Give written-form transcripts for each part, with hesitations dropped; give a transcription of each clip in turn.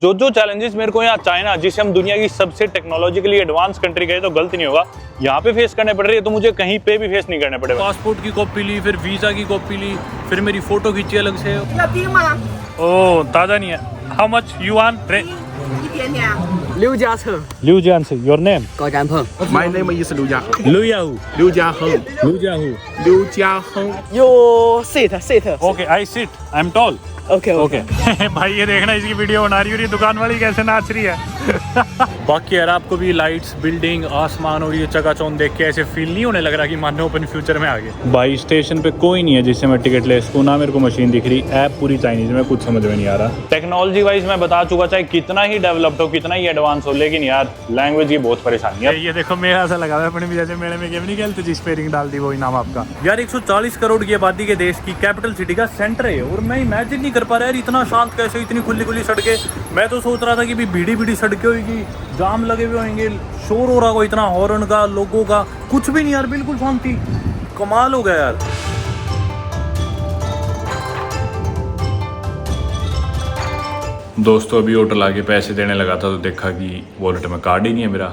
जो जो चैलेंजेस मेरे को यहाँ चाइना, जिसे हम दुनिया की सबसे टेक्नोलॉजिकली एडवांस कंट्री कहे तो गलत नहीं होगा, यहाँ पे फेस करने पड़ रही है, तो मुझे कहीं पे भी फेस नहीं करने पड़ेगा। पासपोर्ट की कॉपी ली, फिर वीजा की कॉपी ली, फिर मेरी फोटो खींची अलग से। 要冰吗？ ओह ताजा नहीं है। How much yuan? 一点点。 刘家成， Liu Jian say your name? 高占鹏， My name is 刘家恒， Liu याहू। 刘家恒， लिu जियाहू। 刘家恒。 有 sit。 okay I sit, I am tall. OK okay भाई ये देखना, इसकी वीडियो बना रही है और ये दुकान वाली कैसे नाच रही है। बाकी यार आपको भी लाइट्स, बिल्डिंग, आसमान और ये चकाचौंध देख के ऐसे फील नहीं होने लग रहा कि मानो अपन फ्यूचर में आ गए। भाई स्टेशन पे कोई नहीं है जिससे मैं टिकट ले सकूं, ना मेरे को मशीन दिख रही, ऐप पूरी चाइनीज में, कुछ समझ में नहीं आ रहा। टेक्नोलॉजी वाइज मैं बता चुका, चाहे कितना ही डेवलप्ड हो, कितना ही एडवांस हो, लेकिन यार लैंग्वेज की बहुत परेशानी है। ये देखो मेरा ऐसा लगा है अपने भी जैसे मेले में गेम नहीं खेलते जिस पे रिंग डाल दी वही नाम आपका। यार 140 करोड़ की आबादी के देश की कैपिटल सिटी का सेंटर है और मैं इमेजिन नहीं कर पा रहा यार इतना शांत कैसे, इतनी खुली खुली सड़कें। मैं तो सोच रहा था कि भी भीड़ी भीड़ी सड़कें होगी, जाम लगे हुए होंगे, शोर हो रहा होगा इतना हॉर्न का, लोगों का, कुछ भी नहीं यार, बिल्कुल शांति। कमाल हो गया यार। दोस्तों अभी होटल आके पैसे देने लगा था तो देखा कि वॉलेट में कार्ड ही नहीं है मेरा।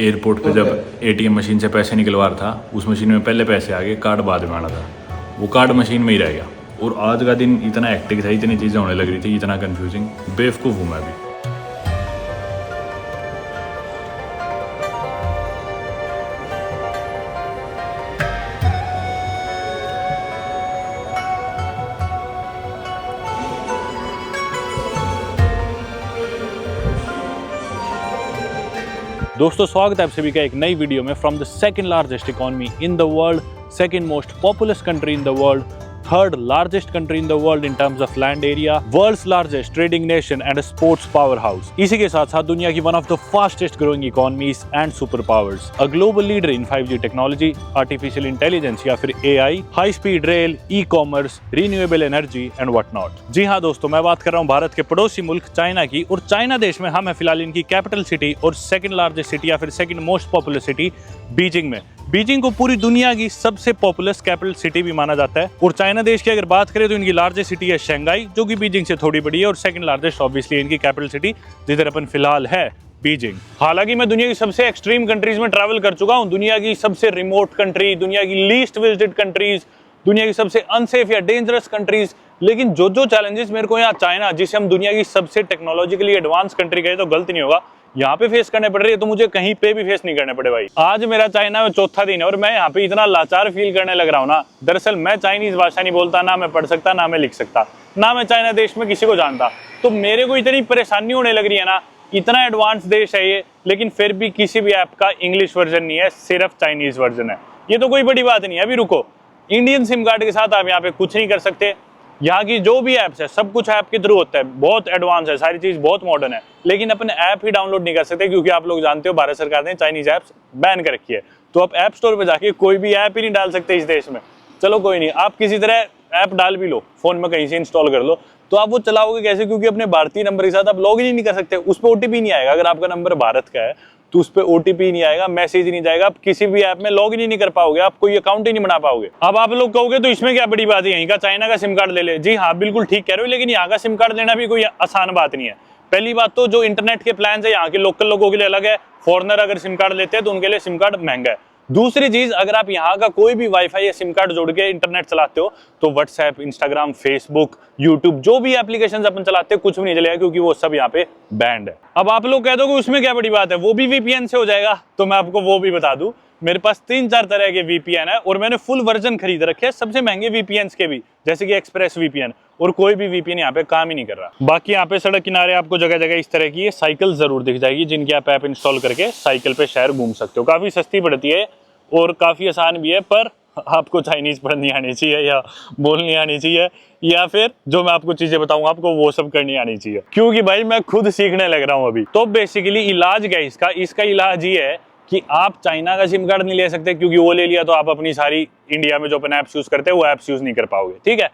एयरपोर्ट पे जब एटीएम मशीन से पैसे निकलवा रहा था, उस मशीन में पहले पैसे आ गए, कार्ड बाद में आना था, वो कार्ड मशीन में ही रह गया। और आज का दिन इतना एक्टिव था, इतनी चीज़ें होने लग रही थी, इतना कंफ्यूजिंग, बेवकूफ़ हूँ मैं अभी। दोस्तों स्वागत है आप सभी का एक नई वीडियो में। From the second largest economy in the world, second most populous country in the world, third largest country in the world in terms of land area, world's largest trading nation and sports power house. इसी के साथ साथ दुनिया की one of the fastest growing economies and super powers, a global leader in 5G technology, artificial intelligence या फिर AI, high speed rail, e commerce, renewable energy and what not. जी हाँ दोस्तों, मैं बात कर रहा हूँ भारत के पड़ोसी मुल्क चाइना की। और चाइना देश में हम है फिलहाल इनकी कैपिटल सिटी और सेकंड लार्जेस्ट सिटी या फिर second most popular city Beijing में। बीजिंग को पूरी दुनिया की सबसे पॉपुलर कैपिटल सिटी भी माना जाता है। और चाइना देश की अगर बात करें तो इनकी लार्जेस्ट सिटी है शंघाई, जो कि बीजिंग से थोड़ी बड़ी है, और सेकंड लार्जेस्ट ऑब्वियसली इनकी कैपिटल सिटी जिधर अपन फिलहाल है, बीजिंग। हालांकि मैं दुनिया की सबसे एक्सट्रीम कंट्रीज में ट्रैवल कर चुका हूं, दुनिया की सबसे रिमोट कंट्री, दुनिया की लीस्ट विजिटेड कंट्रीज, दुनिया की सबसे अनसेफ या डेंजरस कंट्रीज, लेकिन जो जो चैलेंजेस मेरे को यहाँ चाइना, जिसे हम दुनिया की सबसे टेक्नोलॉजिकली एडवांस कंट्री कहे तो गलत नहीं होगा, यहाँ पे फेस करने पड़ रही है, तो मुझे कहीं पे भी फेस नहीं करने पड़े भाई। आज मेरा चाइना में चौथा दिन है और मैं यहाँ पे इतना लाचार फील करने लग रहा हूँ ना। दरअसल मैं चाइनीज भाषा नहीं बोलता, ना मैं पढ़ सकता, ना मैं लिख सकता, ना मैं चाइना देश में किसी को जानता, तो मेरे को इतनी परेशानी होने लग रही है ना। इतना एडवांस देश है ये, लेकिन फिर भी किसी भी ऐप का इंग्लिश वर्जन नहीं है, सिर्फ चाइनीज वर्जन है। ये तो कोई बड़ी बात नहीं है। अभी रुको, इंडियन सिम कार्ड के साथ आप यहाँ पे कुछ नहीं कर सकते। यहाँ की जो भी ऐप्स है सब कुछ ऐप के थ्रू होता है, बहुत एडवांस है, सारी चीज बहुत मॉडर्न है, लेकिन अपन ऐप ही डाउनलोड नहीं कर सकते क्योंकि आप लोग जानते हो भारत सरकार ने चाइनीज ऐप्स बैन कर रखी है। तो आप ऐप स्टोर पे जाके कोई भी ऐप ही नहीं डाल सकते इस देश में। चलो कोई नहीं, आप किसी तरह ऐप डाल भी लो, फोन में कहीं से इंस्टॉल कर लो, तो आप वो चलाओगे कैसे? क्योंकि अपने भारतीय नंबर के साथ आप लॉग इन नहीं कर सकते, उस पर OTP नहीं आएगा। अगर आपका नंबर भारत का है तो उस पर OTP नहीं आएगा, मैसेज नहीं जाएगा, आप किसी भी ऐप में लॉग इन ही नहीं कर पाओगे, आप कोई अकाउंट ही नहीं बना पाओगे। अब आप लोग कहोगे तो इसमें क्या बड़ी बात है, यहीं का चाइना का सिम कार्ड ले ले। जी हाँ बिल्कुल ठीक कह रहे हो, लेकिन यहाँ का सिम कार्ड लेना भी कोई आसान बात नहीं है। पहली बात तो जो इंटरनेट के प्लान है यहाँ के लोकल लोगों के लिए अलग है, फॉरनर अगर सिम कार्ड लेते हैं तो उनके लिए सिम कार्ड महंगा है। दूसरी चीज, अगर आप यहाँ का कोई भी वाईफाई या सिम कार्ड जोड़ के इंटरनेट चलाते हो तो व्हाट्सएप, इंस्टाग्राम, फेसबुक, यूट्यूब, जो भी एप्लीकेशंस अपन चलाते हैं कुछ भी नहीं चलेगा, क्योंकि वो सब यहाँ पे बैंड है। अब आप लोग कह दोगे उसमें क्या बड़ी बात है, वो भी VPN से हो जाएगा, तो मैं आपको वो भी बता दूं, मेरे पास 3-4 तरह के VPN है और मैंने फुल वर्जन खरीद रखे हैं, सबसे महंगे VPNs के भी, जैसे कि एक्सप्रेस VPN, और कोई भी VPN यहाँ पे काम ही नहीं कर रहा। बाकी यहाँ पे सड़क किनारे आपको जगह जगह इस तरह की साइकिल जरूर दिख जाएगी, जिनकी आप ऐप इंस्टॉल करके साइकिल पे शहर घूम सकते हो। काफी सस्ती पड़ती है और काफी आसान भी है, पर आपको चाइनीज पढ़नी आनी चाहिए या बोलनी आनी चाहिए, या फिर जो मैं आपको चीजें बताऊंगा आपको वो सब करनी आनी चाहिए, क्योंकि भाई मैं खुद सीखने लग रहा हूँ अभी। तो बेसिकली इलाज क्या है इसका इलाज ये है कि आप चाइना का सिम कार्ड नहीं ले सकते, क्योंकि वो ले लिया तो आप अपनी सारी इंडिया में जो अपन ऐप्स यूज करते हैं वो ऐप्स यूज नहीं कर पाओगे, ठीक है।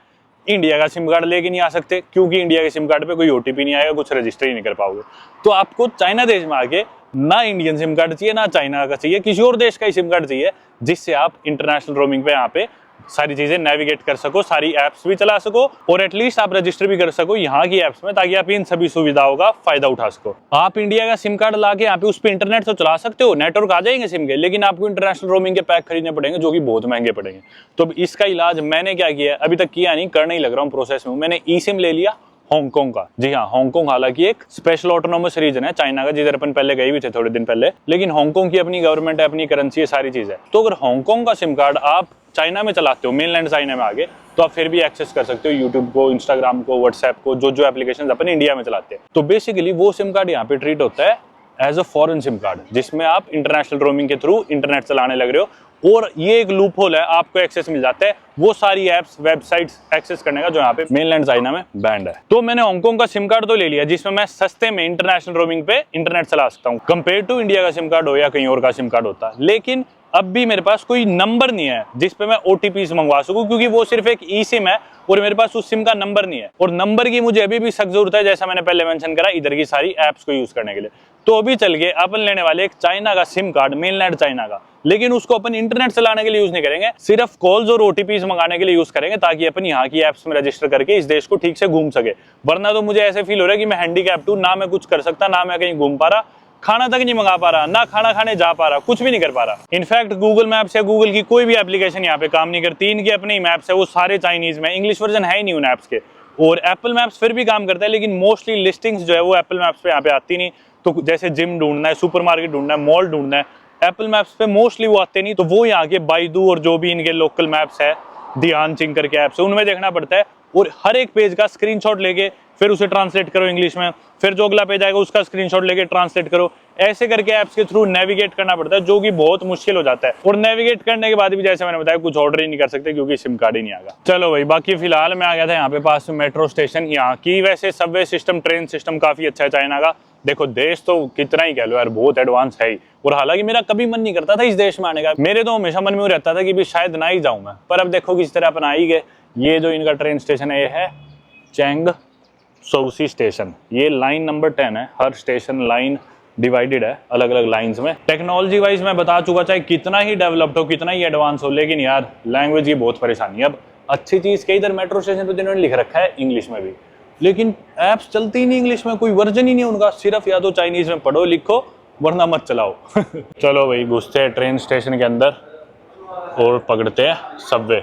इंडिया का सिम कार्ड लेके नहीं आ सकते, क्योंकि इंडिया के सिम कार्ड पे कोई OTP नहीं आएगा, कुछ रजिस्टर ही नहीं कर पाओगे। तो आपको चाइना देश में आके ना इंडियन सिम कार्ड चाहिए, ना चाइना का चाहिए, किसी और देश का ही सिम कार्ड चाहिए, जिससे आप इंटरनेशनल रोमिंग पे यहाँ पे सारी चीजें नेविगेट कर सको, सारी एप्स भी चला सको और एटलीस्ट आप रजिस्टर भी कर सको यहाँ की एप्स में, ताकि आप इन सभी सुविधाओं का फायदा उठा सको। आप इंडिया का सिम कार्ड लाके यहाँ पे उस पे इंटरनेट तो चला सकते हो, नेटवर्क आ जाएंगे सिम के, लेकिन आपको इंटरनेशनल रोमिंग के पैक खरीदने पड़ेंगे जो कि बहुत महंगे पड़ेंगे। तो इसका इलाज मैंने क्या किया, अभी तक किया नहीं, करने ही लग रहा हूँ, प्रोसेस में। मैंने ई सिम ले लिया हांगकांग का। जी हाँ, हांगकांग हालांकि एक स्पेशल ऑटोनोमस रीजन है चाइना का, जिधर अपन पहले गए भी थे थोड़े दिन पहले, लेकिन हांगकांग की अपनी गवर्नमेंट है, अपनी करेंसी है, सारी चीज है। तो अगर हांगकांग का सिम कार्ड आप चाइना में चलाते हो, मेनलैंड चाइना में आगे, तो आप फिर भी एक्सेस कर सकते हो यूट्यूब को, इंस्टाग्राम को, व्हाट्सएप को, जो एप्लीकेशन अपन इंडिया में चलाते हैं। तो बेसिकली वो सिम कार्ड यहाँ पे ट्रीट होता है as a foreign SIM card, जिसमें आप इंटरनेशनल रोमिंग के थ्रू इंटरनेट चलाने लग रहे हो, और ये एक लूप होल है, आपको एक्सेस मिल जाता है वो सारी एप्स, वेबसाइट्स एक्सेस करने का जो यहाँ पे मेनलैंड चाइना में बैंड है। तो मैंने हांगकांग का सिम कार्ड तो ले लिया, जिसमें मैं सस्ते में इंटरनेशनल रोमिंग पे इंटरनेट चला सकता हूँ, कंपेयर टू इंडिया का सिम कार्ड हो या कहीं और का सिम कार्ड होता। लेकिन अब भी मेरे पास कोई नंबर नहीं है जिसपे मैं OTPs मंगवा सकूं, क्योंकि वो सिर्फ एक ई सिम है और मेरे पास उस सिम का नंबर नहीं है, और नंबर की मुझे अभी भी सख्त जरूरत है, जैसा मैंने पहले मेंशन करा, इधर की सारी एप्स को यूज करने के लिए। तो अभी चल के अपन लेने वाले एक चाइना का सिम कार्ड, मेनलैंड चाइना का, लेकिन उसको अपन इंटरनेट चलाने के लिए यूज नहीं करेंगे, सिर्फ कॉल्स और OTPs मंगाने के लिए यूज करेंगे, ताकि अपन यहाँ की एप्स में रजिस्टर करके इस देश को ठीक से घूम सके। वरना तो मुझे ऐसे फील हो रहा है कि मैं हैंडीकैप्ड हूं, ना मैं कुछ कर सकता, ना मैं कहीं घूम पा रहा, खाना तक नहीं मंगा पा रहा, ना खाना खाने जा पा रहा, कुछ भी नहीं कर पा रहा। इनफैक्ट गूगल मैप्स या गूगल की कोई भी एप्लीकेशन यहाँ पे काम नहीं करती, इनकी अपनी मैप्स है, वो सारे चाइनीज में, इंग्लिश वर्जन है ही नहीं उन ऐप्स के। और एप्पल मैप्स फिर भी काम करता है, लेकिन मोस्टली लिस्टिंग्स जो है वो एप्पल मैप्स पे यहाँ पे आती नहीं। तो जैसे जिम ढूंढना है, सुपरमार्केट ढूंढना है, मॉल ढूंढना है, एप्पल मैप्स पे मोस्टली वो आते नहीं। तो वो यहाँ के बाइडू और जो भी इनके लोकल मैप्स है, ध्यान चिंग करके ऐप्स है, उनमें देखना पड़ता है, और हर एक पेज का स्क्रीनशॉट लेके फिर उसे ट्रांसलेट करो इंग्लिश में, फिर जो अगला पेज आएगा उसका स्क्रीनशॉट लेके ट्रांसलेट करो, ऐसे करके ऐप्स के थ्रू नेविगेट करना पड़ता है, जो कि बहुत मुश्किल हो जाता है। और नेविगेट करने के बाद भी जैसे मैंने बताया कुछ ऑर्डर ही नहीं कर सकते, क्योंकि सिम कार्ड ही नहीं आएगा। चलो भाई, बाकी फिलहाल मैं आ गया था यहाँ पे पास में मेट्रो स्टेशन। यहाँ की वैसे सबवे सिस्टम, ट्रेन सिस्टम काफी अच्छा है चाइना का। देखो, देश तो कितना ही कह लो यार, बहुत एडवांस है ही। और हालांकि मेरा कभी मन नहीं करता था इस देश में आने का, मेरे तो हमेशा मन में रहता था कि भी शायद ना ही जाऊं मैं, पर अब देखो किस तरह अपन आ ही गए। ये जो इनका ट्रेन स्टेशन है, ये है चैंग सोउसी स्टेशन। ये लाइन नंबर 10 है, हर स्टेशन लाइन डिवाइडेड है अलग अलग लाइंस में। टेक्नोलॉजी वाइज मैं बता चुका, चाहे कितना ही डेवलप्ड हो, कितना ही एडवांस हो, लेकिन यार लैंग्वेज की बहुत परेशानी है। अब अच्छी चीज के इधर मेट्रो स्टेशन पे इन्होंने लिख रखा है इंग्लिश में भी, लेकिन एप्स चलती ही नहीं इंग्लिश में, कोई वर्जन ही नहीं उनका, सिर्फ या तो चाइनीज में पढ़ो लिखो, वरना मत चलाओ। चलो भाई, घुसते हैं ट्रेन स्टेशन के अंदर और पकड़ते हैं सबवे।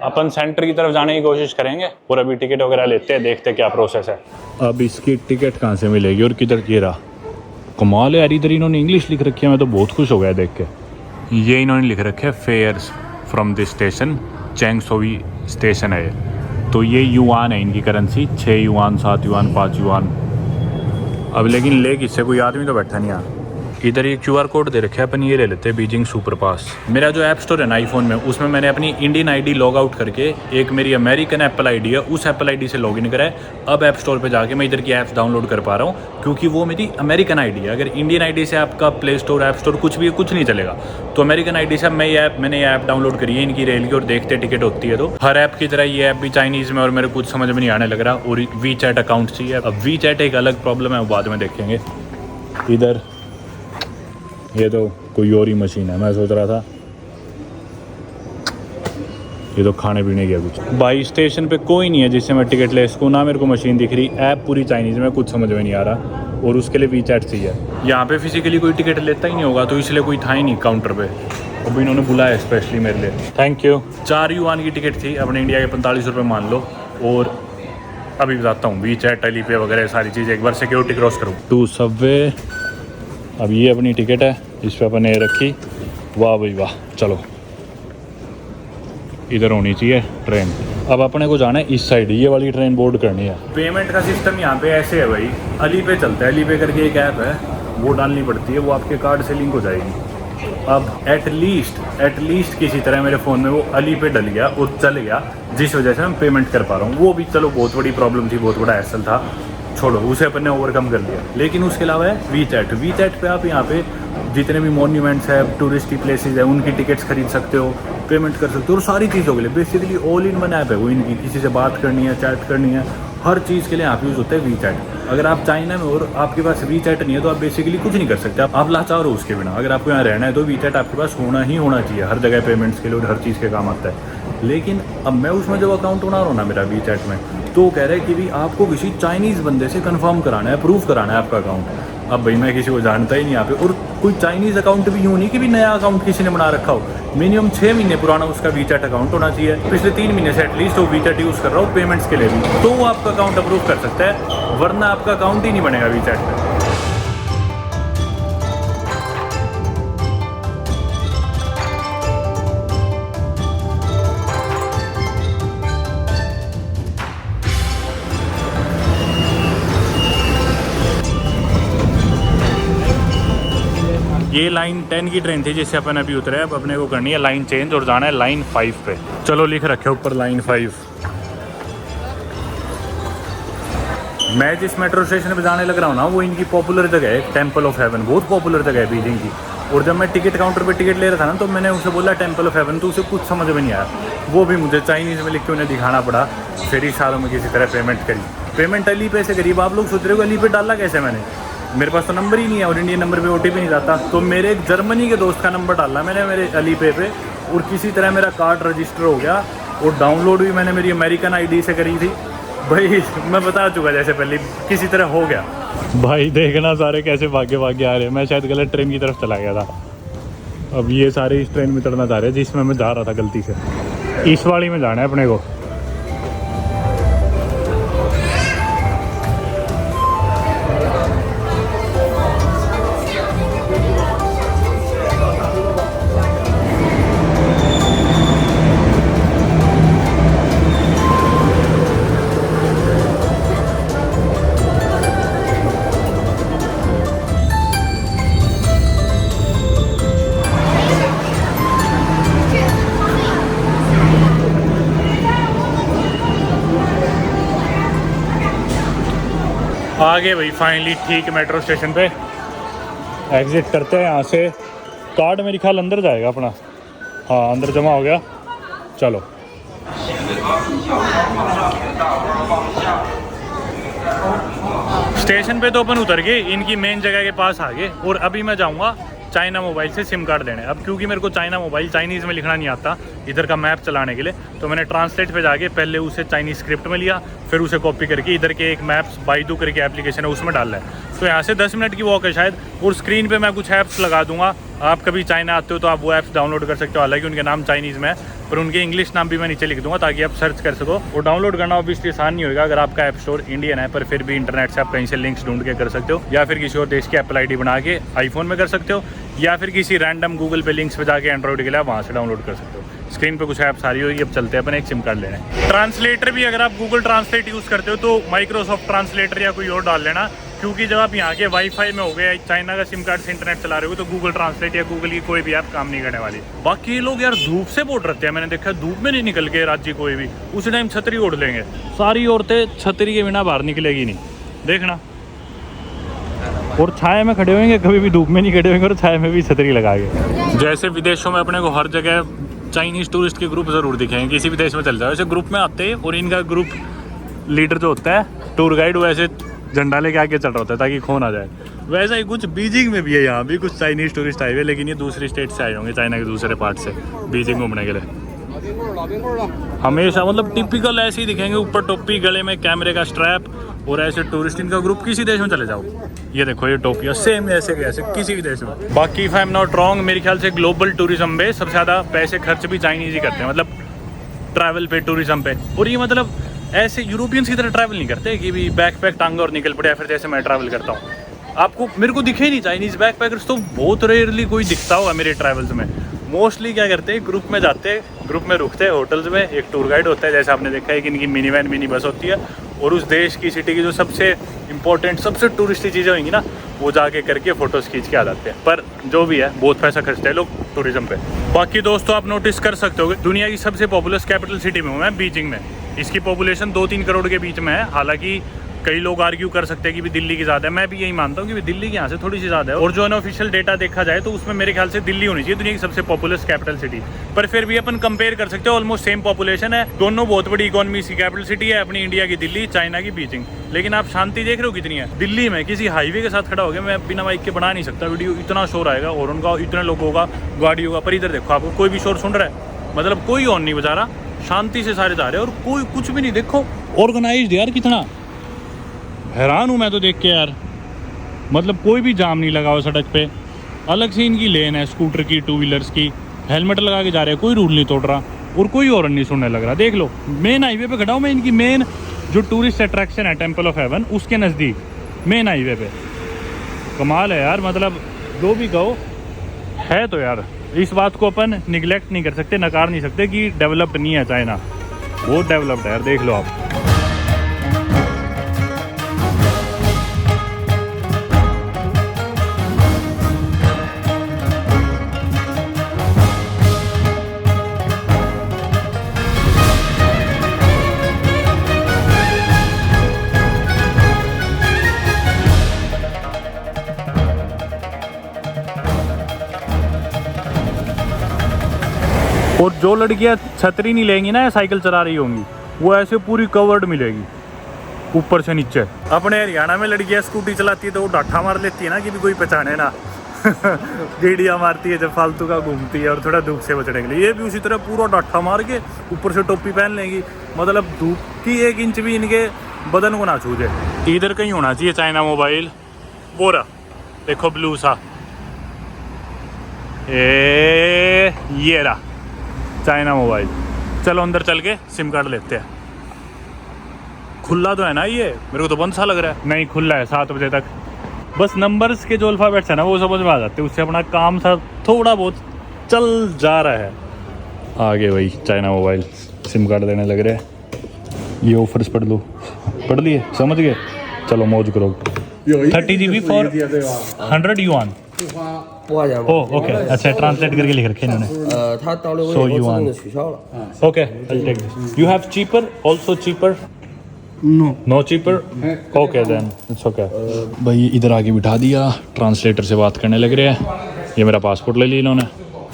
अपन सेंटर की तरफ जाने की कोशिश करेंगे, और अभी टिकट वगैरह लेते हैं, देखते हैं क्या प्रोसेस है। अब इसकी टिकट कहाँ से मिलेगी और किधर की रहा, कमाल है यार। इधर इन्होंने इंग्लिश लिख रखी है, मैं तो बहुत खुश हो गया देख के। ये इन्होंने लिख रखे है फेयर्स फ्रॉम दिस स्टेशन, चैंगसोई स्टेशन है ये। तो ये युआन है इनकी करेंसी, 6 युआन, 7 युआन, 5 युआन। अब लेकिन ले किससे, कोई आदमी तो बैठा नहीं यहाँ। इधर ये QR कोड दे रखे हैं, अपन ये ले लेते हैं, बीजिंग सुपर पास। मेरा जो ऐप स्टोर है ना आईफोन में, उसमें मैंने अपनी इंडियन आईडी लॉग आउट करके एक मेरी अमेरिकन एप्पल आईडी है, उस एप्पल आईडी से लॉगिन करा है। अब ऐप स्टोर पे जाके मैं इधर की ऐप्स डाउनलोड कर पा रहा हूँ, क्योंकि वो मेरी अमेरिकन आईडी है। अगर इंडियन आईडी से आपका प्ले स्टोर, ऐप स्टोर कुछ भी, कुछ नहीं चलेगा। तो अमेरिकन आईडी से मैंने ये ऐप डाउनलोड करी है इनकी रेल की, और देखते टिकट होती है। तो हर ऐप की तरह ये ऐप भी चाइनीज़ में, और मेरे कुछ समझ में नहीं आने लग रहा। और वीचैट अकाउंट चाहिए। अब वीचैट एक अलग प्रॉब्लम है, बाद में देखेंगे। इधर ये तो कोई और ही मशीन है, मैं सोच रहा था ये तो खाने पीने की है कुछ। बाई स्टेशन पे कोई नहीं है जिससे मैं टिकट ले सकूँ, ना मेरे को मशीन दिख रही। ऐप पूरी चाइनीज़ में, कुछ समझ में नहीं आ रहा, और उसके लिए वीचैट चाहिए। यहाँ पे फिजिकली कोई टिकट लेता ही नहीं होगा, तो इसलिए कोई था ही नहीं काउंटर पे। अब इन्होंने बुलाया स्पेशली मेरे लिए, थैंक यू। 4 युआन की टिकट थी, अपने इंडिया के 45 रुपये मान लो। और अभी बताता हूँ, वीचैट, टेलीपे वगैरह सारी चीज़, एक बार सिक्योरिटी क्रॉस करूँ। To subway. अब ये अपनी टिकट है, इस पर अपन ये रखी। वाह भाई वाह, चलो इधर होनी चाहिए ट्रेन। अब अपने को जाना है इस साइड, ये वाली ट्रेन बोर्ड करनी है। पेमेंट का सिस्टम यहाँ पे ऐसे है भाई, अली पे चलता है। अली पे करके एक ऐप है, वो डालनी पड़ती है, वो आपके कार्ड से लिंक हो जाएगी। अब एटलीस्ट किसी तरह मेरे फ़ोन में वो अली पे डल गया और चल गया, जिस वजह से मैं पेमेंट कर पा रहा हूँ। वो भी चलो बहुत बड़ी प्रॉब्लम थी, बहुत बड़ा हैसल था, छोड़ो, उसे अपन ने ओवरकम कर लिया। लेकिन उसके अलावा है वीचैट पे आप यहाँ पे जितने भी मॉन्यूमेंट्स है, टूरिस्टी प्लेसेस है, उनकी टिकट्स खरीद सकते हो, पेमेंट कर सकते हो, और सारी चीज़ों के लिए basically all in one app है वो इनकी। किसी से बात करनी है, चैट करनी है, हर चीज़ के लिए यहाँ पे यूज़ होता है वीचैट। अगर आप चाइना में और आपके पास वीचैट नहीं है, तो आप बेसिकली कुछ नहीं कर सकते, आप लाचार हो उसके बिना। अगर आपको यहाँ रहना है तो वीचैट आपके पास होना ही होना चाहिए, हर जगह पेमेंट्स के लिए और हर चीज़ के काम आता है। लेकिन अब मैं उसमें जब अकाउंट बना रहा हूँ ना मेरा वीचैट में, तो कह रहे हैं कि भी आपको किसी चाइनीज़ बंदे से कंफर्म कराना है, अप्रूव कराना है आपका अकाउंट। अब भाई मैं किसी को जानता ही नहीं यहाँ पे, और कोई चाइनीज़ अकाउंट भी यूँ नहीं कि भी नया अकाउंट किसी ने बना रखा हो, मिनिमम 6 महीने पुराना उसका वीचैट अकाउंट होना चाहिए। पिछले 3 महीने से एटलीस्ट वो वीचैट यूज़ कर रहा हो पेमेंट्स के लिए भी, तो वो आपका अकाउंट अप्रूव कर सकता है, वरना आपका अकाउंट ही नहीं बनेगा वीचैट पे। ये लाइन 10 की ट्रेन थी जिससे अपन अभी उतरे, अब अपने को करनी है लाइन चेंज और जाना है लाइन 5 पे। चलो लिख रखे ऊपर लाइन 5। मैं जिस मेट्रो स्टेशन पे जाने लग रहा हूँ ना, वो इनकी पॉपुलर जगह है, टेम्पल ऑफ हेवन, बहुत पॉपुलर जगह है बीजिंग की। और जब मैं टिकट काउंटर पे टिकट ले रहा था ना, तो मैंने उसे बोला टेम्पल ऑफ हेवन, तो उसे कुछ समझ में नहीं आया, वो भी मुझे चाइनीज़ में लिख के उन्हें दिखाना पड़ा। फिर ही सालों में किसी तरह पेमेंट करी। पेमेंट अली पे से करी। आप लोग सोच रहे हो अली पे डाला कैसे मैंने, मेरे पास तो नंबर ही नहीं है और इंडियन नंबर पे OTP नहीं जाता, तो मेरे एक जर्मनी के दोस्त का नंबर डाला मैंने मेरे अली पे और किसी तरह मेरा कार्ड रजिस्टर हो गया। और डाउनलोड भी मैंने मेरी अमेरिकन ID से करी थी। भाई मैं बता चुका जैसे पहले, किसी तरह हो गया। भाई देखना सारे कैसे भागे भागे आ रहे हैं। मैं शायद गलत ट्रेन की तरफ चला गया था। अब ये सारे इस ट्रेन में चढ़ना चाह रहे हैं जिसमें मैं जा रहा था गलती से। इस वाली में जाना है अपने को। आ गए भाई फाइनली ठीक मेट्रो स्टेशन पे। एग्जिट करते हैं यहाँ से। कार्ड मेरे ख्याल अंदर जाएगा अपना, हाँ अंदर जमा हो गया। चलो स्टेशन पे तो अपन उतर गए, इनकी मेन जगह के पास आ गए। और अभी मैं जाऊँगा चाइना मोबाइल से सिम कार्ड देने। अब क्योंकि मेरे को चाइना मोबाइल चाइनीज़ में लिखना नहीं आता इधर का मैप चलाने के लिए, तो मैंने ट्रांसलेट पे जाके पहले उसे चाइनीज़ स्क्रिप्ट में लिया, फिर उसे कॉपी करके इधर के एक मैप्स बाइडू करके एप्लीकेशन है उसमें डाला है। तो यहाँ से 10 मिनट की वॉक है शायद। और स्क्रीन पे मैं कुछ ऐप्स लगा दूंगा, आप कभी चाइना आते हो तो आप वो ऐप्स डाउनलोड कर सकते हो। हालांकि उनके नाम चाइनीज़ में है, पर उनके इंग्लिश नाम भी मैं नीचे लिख दूंगा ताकि आप सर्च कर सको। और डाउनलोड करना ऑब्वियसली आसान नहीं होगा अगर आपका ऐप स्टोर इंडियन है, पर फिर भी इंटरनेट से आप कहीं से लिंक्स ढूंढ के कर सकते हो, या फिर किसी और देश की एप्पल ID बना के आईफोन में कर सकते हो, या फिर किसी रैंडम गूगल पे लिंक्स पे जाके एंड्रॉइड के लिए आप वहाँ से डाउनलोड कर सकते हो। स्क्रीन पे कुछ ऐप सारी होगी। अब चलते हैं अपन एक सिम कार्ड लेने। ट्रांसलेटर भी अगर आप गूगल ट्रांसलेट यूज़ करते हो तो माइक्रोसॉफ्ट ट्रांसलेटर या कोई और डाल लेना, क्योंकि जब आप यहाँ के वाईफाई में हो गए, चाइना का सिम कार्ड से इंटरनेट चला रहे हो, तो गूगल ट्रांसलेट या गूगल की कोई भी ऐप काम नहीं करने वाली। बाकी ये लोग यार धूप से बोट रहते हैं, मैंने देखा धूप में नहीं निकल के राज्य कोई भी, उसी टाइम छतरी ओढ़ लेंगे। सारी औरतें छतरी के बिना बाहर निकलेगी नहीं, देखना। और छाया में खड़े होंगे, कभी भी धूप में नहीं खड़े होंगे, और छाया में भी छतरी लगा के। जैसे विदेशों में अपने को हर जगह चाइनीज़ टूरिस्ट के ग्रुप ज़रूर दिखेंगे, किसी भी देश में चल जाओ ऐसे ग्रुप में आते हैं। और इनका ग्रुप लीडर जो होता है टूर गाइड, वैसे झंडा लेके आगे चल रहा होता है ताकि खो ना जाए। वैसा ही कुछ बीजिंग में भी है, यहाँ भी कुछ चाइनीज़ टूरिस्ट आए हुए, लेकिन ये दूसरी स्टेट से आए होंगे, चाइना के दूसरे पार्ट से बीजिंग घूमने के लिए। हमेशा मतलब टिपिकल ऐसे ही दिखेंगे, ऊपर टोपी, गले में कैमरे का स्ट्रैप, और ऐसे टूरिस्ट इनका ग्रुप। किसी देश में चले जाओ, ये देखो ये टोपिया सेम ऐसे कैसे किसी भी देश में। बाकी if I am not wrong, मेरे ख्याल से ग्लोबल टूरिज्म में सबसे ज़्यादा पैसे खर्च भी चाइनीज़ ही करते हैं, मतलब ट्रैवल पे, टूरिज्म पे। और ये मतलब ऐसे यूरोपियंस की तरह ट्रैवल नहीं करते कि भी बैक पैक टांगा और निकल पड़े, या फिर जैसे मैं ट्रैवल करता हूँ। आपको मेरे को दिखे ही नहीं चाइनीज़ बैक पैकर्स, तो बहुत रेयरली कोई दिखता होगा मेरे ट्रैवल्स में। मोस्टली क्या करते हैं, ग्रुप में जाते हैं, ग्रुप में रुकते हैं होटल्स में, एक टूर गाइड होता है, जैसे आपने देखा है कि इनकी मिनी वैन मिनी बस होती है, और उस देश की सिटी की जो सबसे इंपॉर्टेंट सबसे टूरिस्टी चीज़ें होंगी ना, वो जाके करके फ़ोटोज़ खींच के आ जाते हैं। पर जो भी है बहुत पैसा खर्चते हैं लोग टूरिज्म पे। बाकी दोस्तों आप नोटिस कर सकते हो दुनिया की सबसे पॉपुलस कैपिटल सिटी में हूँ मैं, बीजिंग में। इसकी पॉपुलेशन 2-3 करोड़ के बीच में है। हालांकि कई लोग आर्ग्यू कर सकते हैं कि भी दिल्ली की ज़्यादा है, मैं भी यही मानता हूँ कि भी दिल्ली की यहाँ से थोड़ी सी ज़्यादा है। और जो अनऑफिशियल डेटा देखा जाए तो उसमें मेरे ख्याल से दिल्ली होनी चाहिए दुनिया की सबसे पॉपुलस कैपिटल सिटी। पर फिर भी अपन कंपेयर कर सकते हो, ऑलमोस्ट सेम पॉपुलेशन है, दोनों बहुत बड़ी इकोनॉमी की कैपिटल सिटी है अपनी, इंडिया की दिल्ली, चाइना की बीजिंग। लेकिन आप शांति देख रहे हो कितनी है दिल्ली में। किसी हाईवे के साथ खड़ा हो गया, मैं बिना माइक के बना नहीं सकता वीडियो, इतना शोर आएगा और उनका इतने लोगों का, गाड़ियों का। पर इधर देखो, आपको कोई भी शोर सुन रहा है, मतलब कोई ऑन नहीं बजा रहा, शांति से सारे जा रहे हैं और कोई कुछ भी नहीं, देखो ऑर्गेनाइज्ड यार कितना। हैरान हूँ मैं तो देख के यार, मतलब कोई भी जाम नहीं लगा हुआ सड़क पे। अलग से इनकी लेन है स्कूटर की, टू व्हीलर्स की, हेलमेट लगा के जा रहे हैं, कोई रूल नहीं तोड़ रहा और कोई हॉर्न नहीं सुनने लग रहा। देख लो मेन हाईवे पे खड़ा हूँ मैं, इनकी मेन जो टूरिस्ट अट्रैक्शन है टेम्पल ऑफ हेवन उसके नज़दीक मेन हाईवे पे। कमाल है यार, मतलब जो भी कहो है तो यार इस बात को अपन निगलेक्ट नहीं कर सकते, नकार नहीं सकते कि डेवलप्ड नहीं है चाइना, बहुत डेवलप्ड है यार, देख लो आप। और जो लड़कियां छतरी नहीं लेंगी ना, साइकिल चला रही होंगी, वो ऐसे पूरी कवर्ड मिलेगी ऊपर से नीचे। अपने हरियाणा में लड़कियां स्कूटी चलाती है तो वो डाठा मार लेती है ना कि भी कोई पहचाने ना गेड़ियाँ मारती है जब फालतू का घूमती है और थोड़ा धूप से बचने के लिए। ये भी उसी तरह पूरा डाठा मार के ऊपर से टोपी पहन लेंगी, मतलब धूप की 1 इंच भी इनके बदन को ना छूजे। इधर कहीं होना चाहिए चाइना मोबाइल, वो रहा देखो ब्लू सा, ये रहा चाइना मोबाइल। चलो अंदर चल के सिम कार्ड लेते हैं। खुला तो है ना ये, मेरे को तो बंद सा लग रहा है। नहीं खुला है 7 बजे तक, बस नंबर्स के जो अल्फ़ाबेट्स है ना वो समझ में आ जाते हैं, उससे अपना काम सा थोड़ा बहुत चल जा रहा है। आगे वही चाइना मोबाइल सिम कार्ड देने लग रहे हैं। ये ऑफर्स पढ़ लो, पढ़ लिए, समझ गए, चलो मौज करो। 30 GB फॉर 100 युआन। 不花钱吗？ ओह ओके, अच्छा ट्रांसलेट करके लिख रखे इन्होंने।他到6个 So 月以 you 后自 want- 动的取消了。 okay I'll take this. You have cheaper, also cheaper? No cheaper? Okay then it's okay. भाई इधर आके बिठा दिया, ट्रांसलेटर से बात करने लग रहे हैं। ये मेरा पासपोर्ट ले लिया इन्होंने।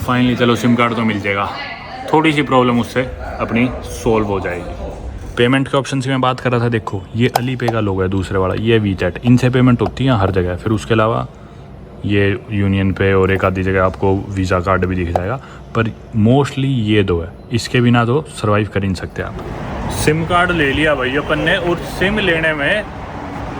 फाइनली चलो सिम कार्ड तो मिल जाएगा, थोड़ी सी प्रॉब्लम उससे अपनी सोल्व हो जाएगी। पेमेंट के ऑप्शन की मैं बात कर रहा था, देखो ये अली पे का लोगो है दूसरे वाला, ये वीचैट, इनसे पेमेंट होती है हर जगह। फिर उसके अलावा ये यूनियन पे और एक आधी जगह आपको वीज़ा कार्ड भी दिख जाएगा, पर मोस्टली ये दो है, इसके बिना तो सर्वाइव कर ही नहीं सकते आप। सिम कार्ड ले लिया भाई अपन ने, और सिम लेने में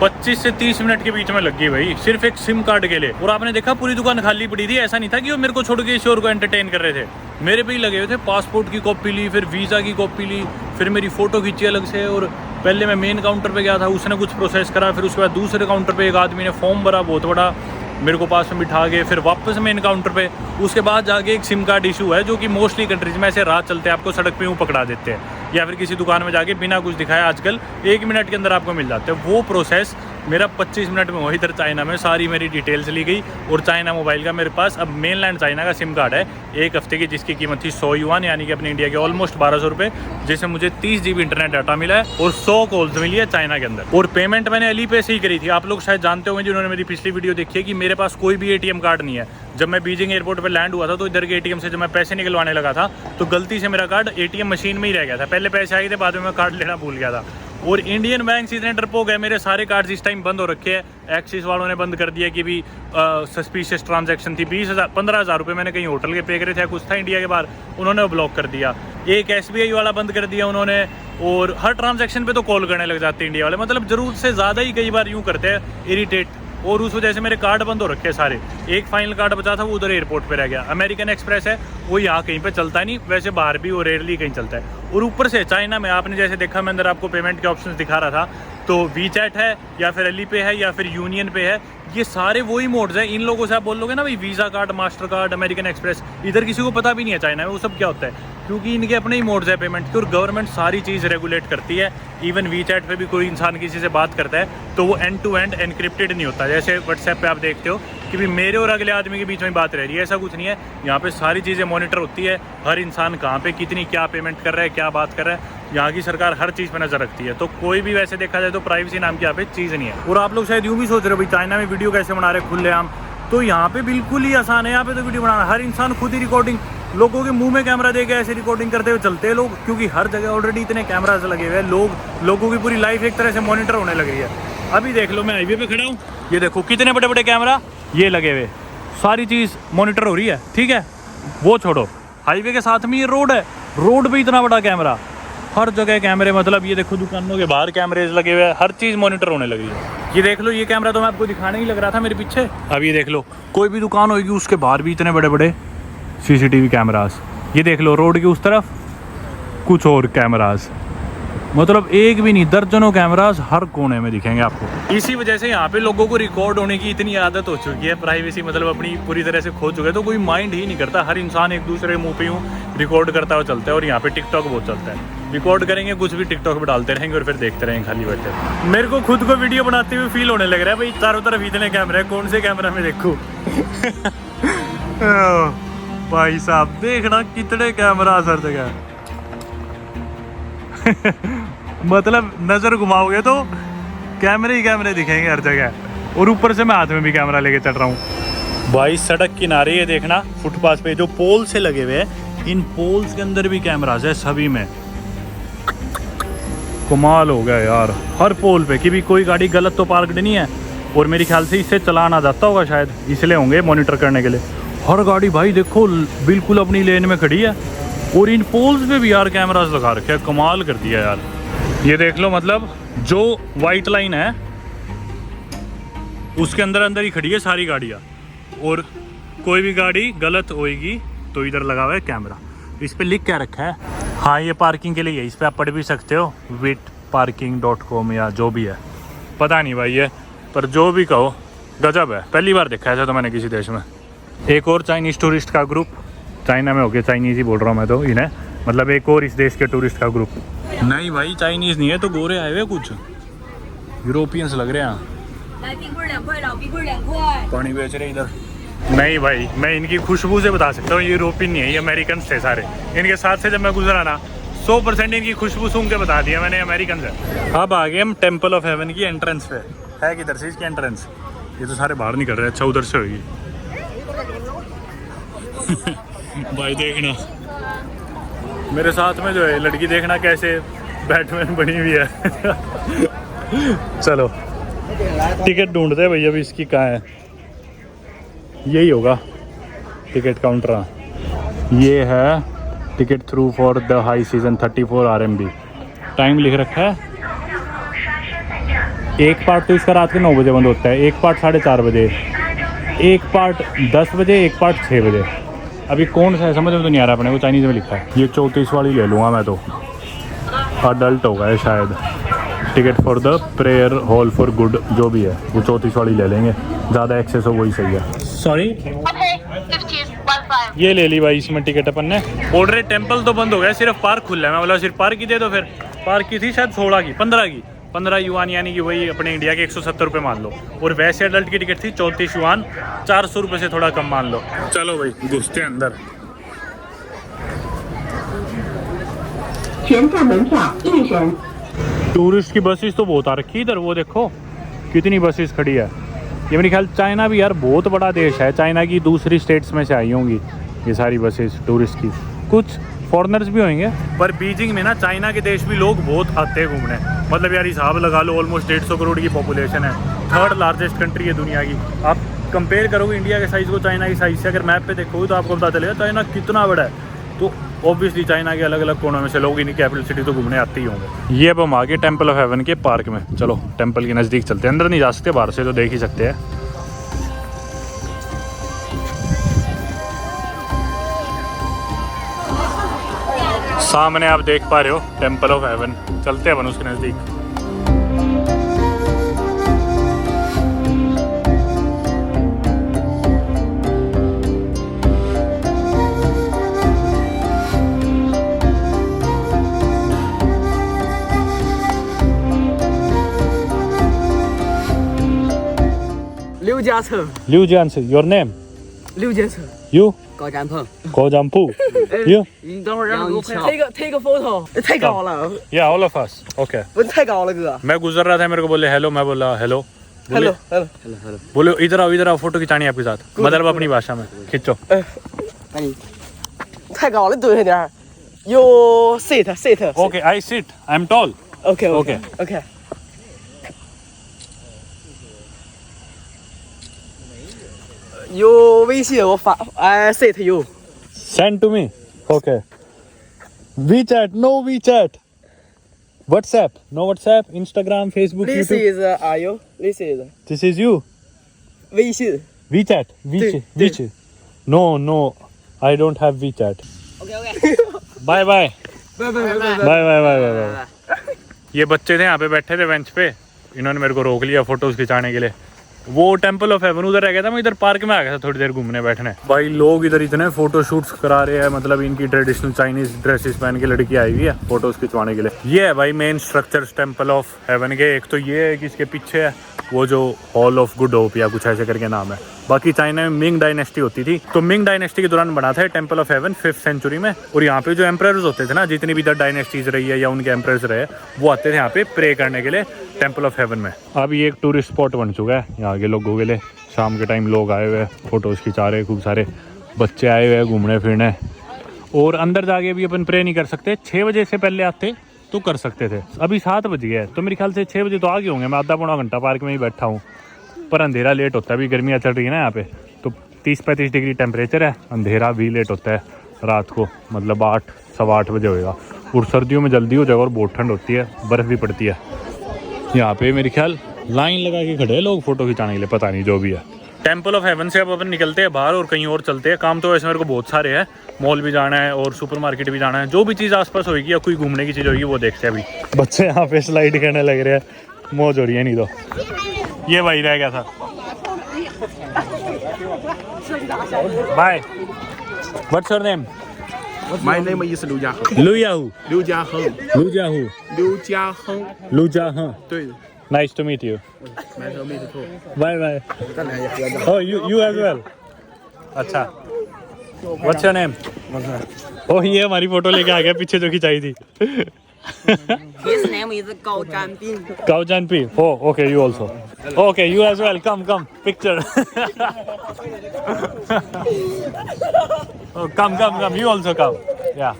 25 से 30 मिनट के बीच में लग गई भाई, सिर्फ एक सिम कार्ड के लिए। और आपने देखा पूरी दुकान खाली पड़ी थी, ऐसा नहीं था कि वो मेरे को छोड़ के किसी और को एंटरटेन कर रहे थे, मेरे पे ही लगे हुए थे। पासपोर्ट की कॉपी ली, फिर वीज़ा की कॉपी ली, फिर मेरी फ़ोटो खींची अलग से। और पहले मैं मेन काउंटर पे गया था, उसने कुछ प्रोसेस करा, फिर उसके बाद दूसरे काउंटर पे एक आदमी ने फॉर्म भरा बहुत बड़ा, मेरे को पास में बिठा के, फिर वापस मेन काउंटर पे। उसके बाद जाके एक सिम कार्ड इशू है, जो कि मोस्टली कंट्रीज में ऐसे रात चलते हैं, आपको सड़क पे यूँ पकड़ा देते हैं, या फिर किसी दुकान में जाके बिना कुछ दिखाए आजकल 1 मिनट के अंदर आपको मिल जाते हैं। वो प्रोसेस मेरा 25 मिनट में हुआ। इधर चाइना में सारी मेरी डिटेल्स ली गई, और चाइना मोबाइल का मेरे पास अब मेनलैंड चाइना का सिम कार्ड है 1 हफ्ते की, जिसकी कीमत थी 100 युआन, यानी कि अपने इंडिया के ऑलमोस्ट 1200 रुपये, जिससे मुझे 30 GB इंटरनेट डाटा मिला है और 100 कॉल्स मिली है चाइना के अंदर। और पेमेंट मैंने अली पे से ही करी थी। आप लोग शायद जानते होंगे जिन्होंने मेरी पिछली वीडियो देखी है कि मेरे पास कोई भी ATM कार्ड नहीं है। जब मैं बीजिंग एयरपोर्ट पर लैंड हुआ था तो इधर के ATM से जब मैं पैसे निकलवाने लगा था तो गलती से मेरा कार्ड ATM मशीन में ही रह गया था। पहले पैसे आए थे, बाद में मैं कार्ड लेना भूल गया था। और इंडियन बैंक इतने डरपोक है, मेरे सारे कार्ड्स इस टाइम बंद हो रखे हैं। एक्सिस वालों ने बंद कर दिया कि भी सस्पिशियस ट्रांजैक्शन थी। 15,000 रुपये मैंने कहीं होटल के पे करे थे, कुछ था इंडिया के बाहर, उन्होंने ब्लॉक कर दिया। एक SBI वाला बंद कर दिया उन्होंने, और हर ट्रांजैक्शन पे तो कॉल करने लग जाते हैं इंडिया वाले, मतलब ज़रूरत से ज़्यादा ही कई बार यूँ करते हैं इरिटेट। और उस वजह से मेरे कार्ड बंद हो रखे हैं सारे। एक फाइनल कार्ड बचा था, वो उधर एयरपोर्ट पे रह गया। अमेरिकन एक्सप्रेस है, वो यहाँ कहीं पे चलता नहीं, वैसे बाहर भी वो रेयरली कहीं चलता है। और ऊपर से चाइना में आपने जैसे देखा, मैं अंदर आपको पेमेंट के ऑप्शंस दिखा रहा था, तो वीचैट है या फिर अली पे है या फिर यूनियन पे है, ये सारे वही मोड्स हैं। इन लोगों से आप बोल लोगे ना भाई visa card, master card, American express, इधर किसी को पता भी नहीं है चाइना में वो सब क्या होता है, क्योंकि इनके अपने ही मोड्स है पेमेंट के, और गवर्नमेंट सारी चीज़ रेगुलेट करती है। इवन वीचैट पे भी कोई इंसान किसी से बात करता है तो वो एंड टू एंड एनक्रिप्टेड नहीं होता, जैसे व्हाट्सएप पे आप देखते हो कि भी मेरे और अगले आदमी के बीच में बात रह रही है, ऐसा कुछ नहीं है। यहाँ पे सारी चीज़ें मॉनिटर होती है, हर इंसान कहाँ पे कितनी क्या पेमेंट कर रहा है, क्या बात कर रहा है, यहाँ की सरकार हर चीज़ पे नजर रखती है। तो कोई भी वैसे देखा जाए तो प्राइवेसी नाम की यहाँ पे चीज़ नहीं है। और आप लोग शायद यूँ भी सोच रहे हो भाई चाइना में वीडियो कैसे बना रहे खुलेआम, तो यहाँ पे बिल्कुल ही आसान है। यहाँ पे तो वीडियो बनाना, हर इंसान खुद ही रिकॉर्डिंग, लोगों के मुंह में कैमरा देके ऐसे रिकॉर्डिंग करते हुए चलते हैं लोग, क्योंकि हर जगह ऑलरेडी इतने कैमराज लगे हुए हैं। लोगों की पूरी लाइफ एक तरह से मॉनिटर होने लग रही है। अभी देख लो, मैं हाईवे पे खड़ा हूँ, ये देखो कितने बड़े बड़े कैमरा ये लगे हुए, सारी चीज़ मॉनिटर हो रही है। ठीक है, वो छोड़ो, हाईवे के साथ में ये रोड है, रोड पे इतना बड़ा कैमरा, हर जगह कैमरे, मतलब ये देखो दुकानों के बाहर कैमरेज लगे हुए हैं, हर चीज़ मॉनिटर होने लगी है। ये देख लो, ये कैमरा तो मैं आपको दिखाने ही लग रहा था मेरे पीछे। अब ये देख लो, कोई भी दुकान होगी उसके बाहर भी इतने बड़े बड़े CCTV कैमरास। ये देख लो रोड के उस तरफ कुछ और कैमरास, मतलब एक भी नहीं, दर्जनों कैमरास हर कोने में दिखेंगे आपको। इसी वजह से यहाँ पे लोगों को रिकॉर्ड होने की इतनी आदत हो चुकी है, प्राइवेसी मतलब अपनी पूरी तरह से खो चुका है, तो कोई माइंड ही नहीं करता। हर इंसान एक दूसरे के मुंह पे यूँ रिकॉर्ड करता हुआ चलता है। और यहाँ पे टिकटॉक बहुत चलता है, रिकॉर्ड करेंगे कुछ भी टिकटॉक पे डालते रहेंगे और फिर देखते रहेंगे खाली बैठे। मेरे को खुद को वीडियो बनाते हुए फील होने लग रहा है भाई, चारों तरफ इतने कैमरे हैं, कौन से कैमरा में देखूँ। भाई साहब देखना कितने कैमरा हर जगह। मतलब नजर घुमाओगे तो कैमरे ही कैमरे दिखेंगे हर जगह। और ऊपर से मैं हाथ में भी कैमरा लेके चल रहा हूँ। भाई सड़क किनारे ये देखना, फुटपाथ पे जो पोल से लगे हुए हैं, इन पोल्स के अंदर भी कैमरास है सभी में। कमाल हो गया यार, हर पोल पे कि भी कोई गाड़ी गलत तो पार्कड नहीं है। और मेरे ख्याल से इससे चलान आ जाता होगा शायद, इसलिए होंगे मॉनिटर करने के लिए। हर गाड़ी भाई देखो बिल्कुल अपनी लेन में खड़ी है। और इन पोल्स पे भी यार कैमरास लगा रखे हैं, कमाल कर दिया यार। ये देख लो, मतलब जो वाइट लाइन है उसके अंदर अंदर ही खड़ी है सारी गाड़ियाँ, और कोई भी गाड़ी गलत होएगी तो इधर लगा हुआ है कैमरा। इस पे लिख क्या रखा है, हाँ ये पार्किंग के लिए है, इस पे आप पढ़ भी सकते हो, witparking.com या जो भी है, पता नहीं भाई है, पर जो भी कहो गजब है। पहली बार देखा ऐसा तो मैंने किसी देश में। एक और चाइनीज़ टूरिस्ट का ग्रुप, चाइना में होके चाइनीज़ ही बोल रहा हूँ मैं तो इन्हें, मतलब एक और इस देश के टूरिस्ट का ग्रुप। नहीं भाई चाइनीज़ नहीं है, तो गोरे आए हुए कुछ यूरोपियंस लग रहे हैं। पानी बेच रहे इधर। नहीं भाई मैं इनकी खुशबू से बता सकता हूँ ये यूरोपियन नहीं है, ये अमेरिकन थे सारे। इनके साथ से जब मैं गुजरा ना 100% इनकी खुशबू सूंघ के बता दिया मैंने अमेरिकन है। अब आ गए हम टेम्पल ऑफ हेवन की एंट्रेंस पे। है किधर से इसकी एंट्रेंस? ये तो सारे बाहर निकल रहे हैं। अच्छा उधर से होगी। भाई देखना मेरे साथ में जो है लड़की, देखना कैसे बैटमैन बनी हुई है। चलो टिकट ढूंढते हैं भैया, अभी इसकी कहाँ है? यही होगा टिकट काउंटर। ये है ticket through for the high season 34 RMB। Time लिख रखा है। एक पार्ट तो इसका रात के 9 बजे बंद होता है, एक पार्ट 4:30 बजे, एक पार्ट 10 बजे, एक पार्ट 6 बजे। अभी कौन सा है समझ में तो नहीं आ रहा अपने को, चाइनीज़ में लिखा है। ये 34 वाली ले लूँगा मैं तो, अडल्ट होगा ये शायद। Ticket for the prayer hall for good जो भी है वो 34 वाली ले लेंगे, ज़्यादा एक्सेस हो वही सही है। सॉरी ये ले ली भाई इसमें टिकट अपन ने। ऑलरेडी टेम्पल तो बंद हो गया, सिर्फ पार्क खुला है। मैं बोला सिर्फ पार्क की दे दो, फिर पार्क की थी शायद 15 युआन, यानी कि वही अपने इंडिया के 170 रुपये मान लो। और वैसे अडल्ट की टिकट थी 34 युआन, 400 रुपये से थोड़ा कम मान लो। चलो भाई घुसते हैं अंदर। टूरिस्ट की बसेस तो बहुत आ रखी इधर, वो देखो कितनी बसेस खड़ी है। ये मेरे ख्याल चाइना भी यार बहुत बड़ा देश है, चाइना की दूसरी स्टेट्स में से आई होंगी ये सारी बसेस टूरिस्ट की। कुछ फॉरेनर्स भी होंगे, पर बीजिंग में ना चाइना के देश भी लोग बहुत आते हैं घूमने। मतलब यार हिसाब लगा लो, ऑलमोस्ट 150 करोड़ की पॉपुलेशन है, 3rd लार्जेस्ट कंट्री है दुनिया की। आप कंपेयर करोगे इंडिया के साइज़ को चाइना की साइज़ से, अगर मैप पे देखोगे तो आपको पता चलेगा चाइना कितना बड़ा है। तो ऑब्वियसली चाइना के अलग अलग कोनों में से लोग इनकी कैपिटल सिटी तो घूमने आते ही होंगे। ये अब हम आ गए टेम्पल ऑफ हेवन के पार्क में। चलो टेम्पल के नज़दीक चलते हैं, अंदर नहीं जा सकते, बाहर से तो देख ही सकते हैं। सामने आप देख पा रहे हो टेम्पल ऑफ हेवन, चलते हैं अपन उसके नज़दीक। Liu Jianche, your name? 6节车， You? 高占鹏。 Ko Jampu? You? 你等会儿让我take个 photo，太高了， Yeah, all of us. Okay. 不是太高了哥。 मैं गुजर रहा था, मेरे को बोले हेलो, मैं बोला hello. Hello hello hello hello. बोले इधर आओ, फोटो खिंचानी है आपके साथ। मतलब अपनी भाषा में खींचो। 太高了，蹲下点儿。You sit sit。 Okay, I sit. I'm tall. OK Okay. OK。有微信我发，sit you。 Send to me. Okay. WeChat, no WeChat. WhatsApp, no WhatsApp. Instagram, Facebook, This YouTube. is Ayo. This is This is you. 微信。 WeChat, WeChat. No, I don't have WeChat. Bye bye. Bye. ये बच्चे थे यहाँ पे बैठे थे bench पे, इन्होंने मेरे को रोक लिया फोटोज खिंचाने के लिए। वो टेंपल ऑफ हेवन उधर रह गया था, मैं इधर पार्क में आ गया था थोड़ी देर घूमने बैठने। भाई लोग इधर इतने फोटो शूट्स करा रहे हैं, मतलब इनकी ट्रेडिशनल चाइनीज ड्रेसेस पहन के लड़की आई हुई है फोटोज खिंचवाने के लिए। ये है भाई main structure temple of haven के। एक तो ये है कि इसके पीछे है वो जो हॉल ऑफ गुड होप या कुछ ऐसे करके नाम है। बाकी चाइना में मिंग डायनेस्टी होती थी, तो मिंग डायनेस्टी के दौरान बना था temple of haven 5th century में। और यहाँ पे जो एम्परर्स होते थे ना, जितनी भी इधर डायनेस्टीज रही है या उनके एम्परर्स रहे, वो आते थे यहाँ पे प्रे करने के लिए टेंपल ऑफ हेवन में। अब ये एक टूरिस्ट स्पॉट बन चुका है यहाँ के लोगों के लिए। शाम के टाइम लोग आए हुए हैं, फोटोज़ खिंचा रहे, खूब सारे बच्चे आए हुए हैं घूमने फिरने। और अंदर जाके भी अपन प्रे नहीं कर सकते, 6 बजे से पहले आते तो कर सकते थे। अभी 7 बज गया है, तो मेरे ख्याल से 6 बजे तो आ गए होंगे। मैं आधा पौना घंटा पार्क में ही बैठा हूँ, पर अंधेरा लेट होता है। अभी गर्मियाँ चल रही है ना यहाँ पे, तो 30-35 डिग्री टेम्परेचर है, अंधेरा भी लेट होता है रात को, मतलब 8 सवा 8 बजे होएगा। और सर्दियों में जल्दी हो जाएगा और बहुत ठंड होती है, बर्फ़ भी पड़ती है। यहाँ पे मेरे ख्याल लाइन लगा के खड़े हैं लोग फोटो खिंचाने के लिए, पता नहीं जो भी है। टेंपल ऑफ हेवन से अब अपन निकलते हैं बाहर और कहीं और चलते हैं। काम तो वैसे मेरे को बहुत सारे हैं, मॉल भी जाना है और सुपरमार्केट भी जाना है। जो भी चीज़ आसपास होगी या कोई घूमने की चीज़ होगी वो देखते हैं। अभी बच्चे यहाँ पे स्लाइड करने लग रहे हैं, मौज हो रही है। नहीं तो ये भाई रह गया था। Bye, what's your name? My name is Liu Jiaheng. लुयाहू। Liu Jiaheng. लुयाहू। Liu Jiaheng. लुजाहा। 对， Nice to meet you. 来个妹子兔。 Bye. 再来一盒的。 Oh, you as well. अच्छा, What's your name? Oh, ये हमारी फोटो लेके आ गया पीछे जो खिंचाई थी। His name is Gao Zhanbin. Gao Zhanpi. Oh, okay, you also. Okay, you as well. Come, picture. Oh, come. You also come. Yeah.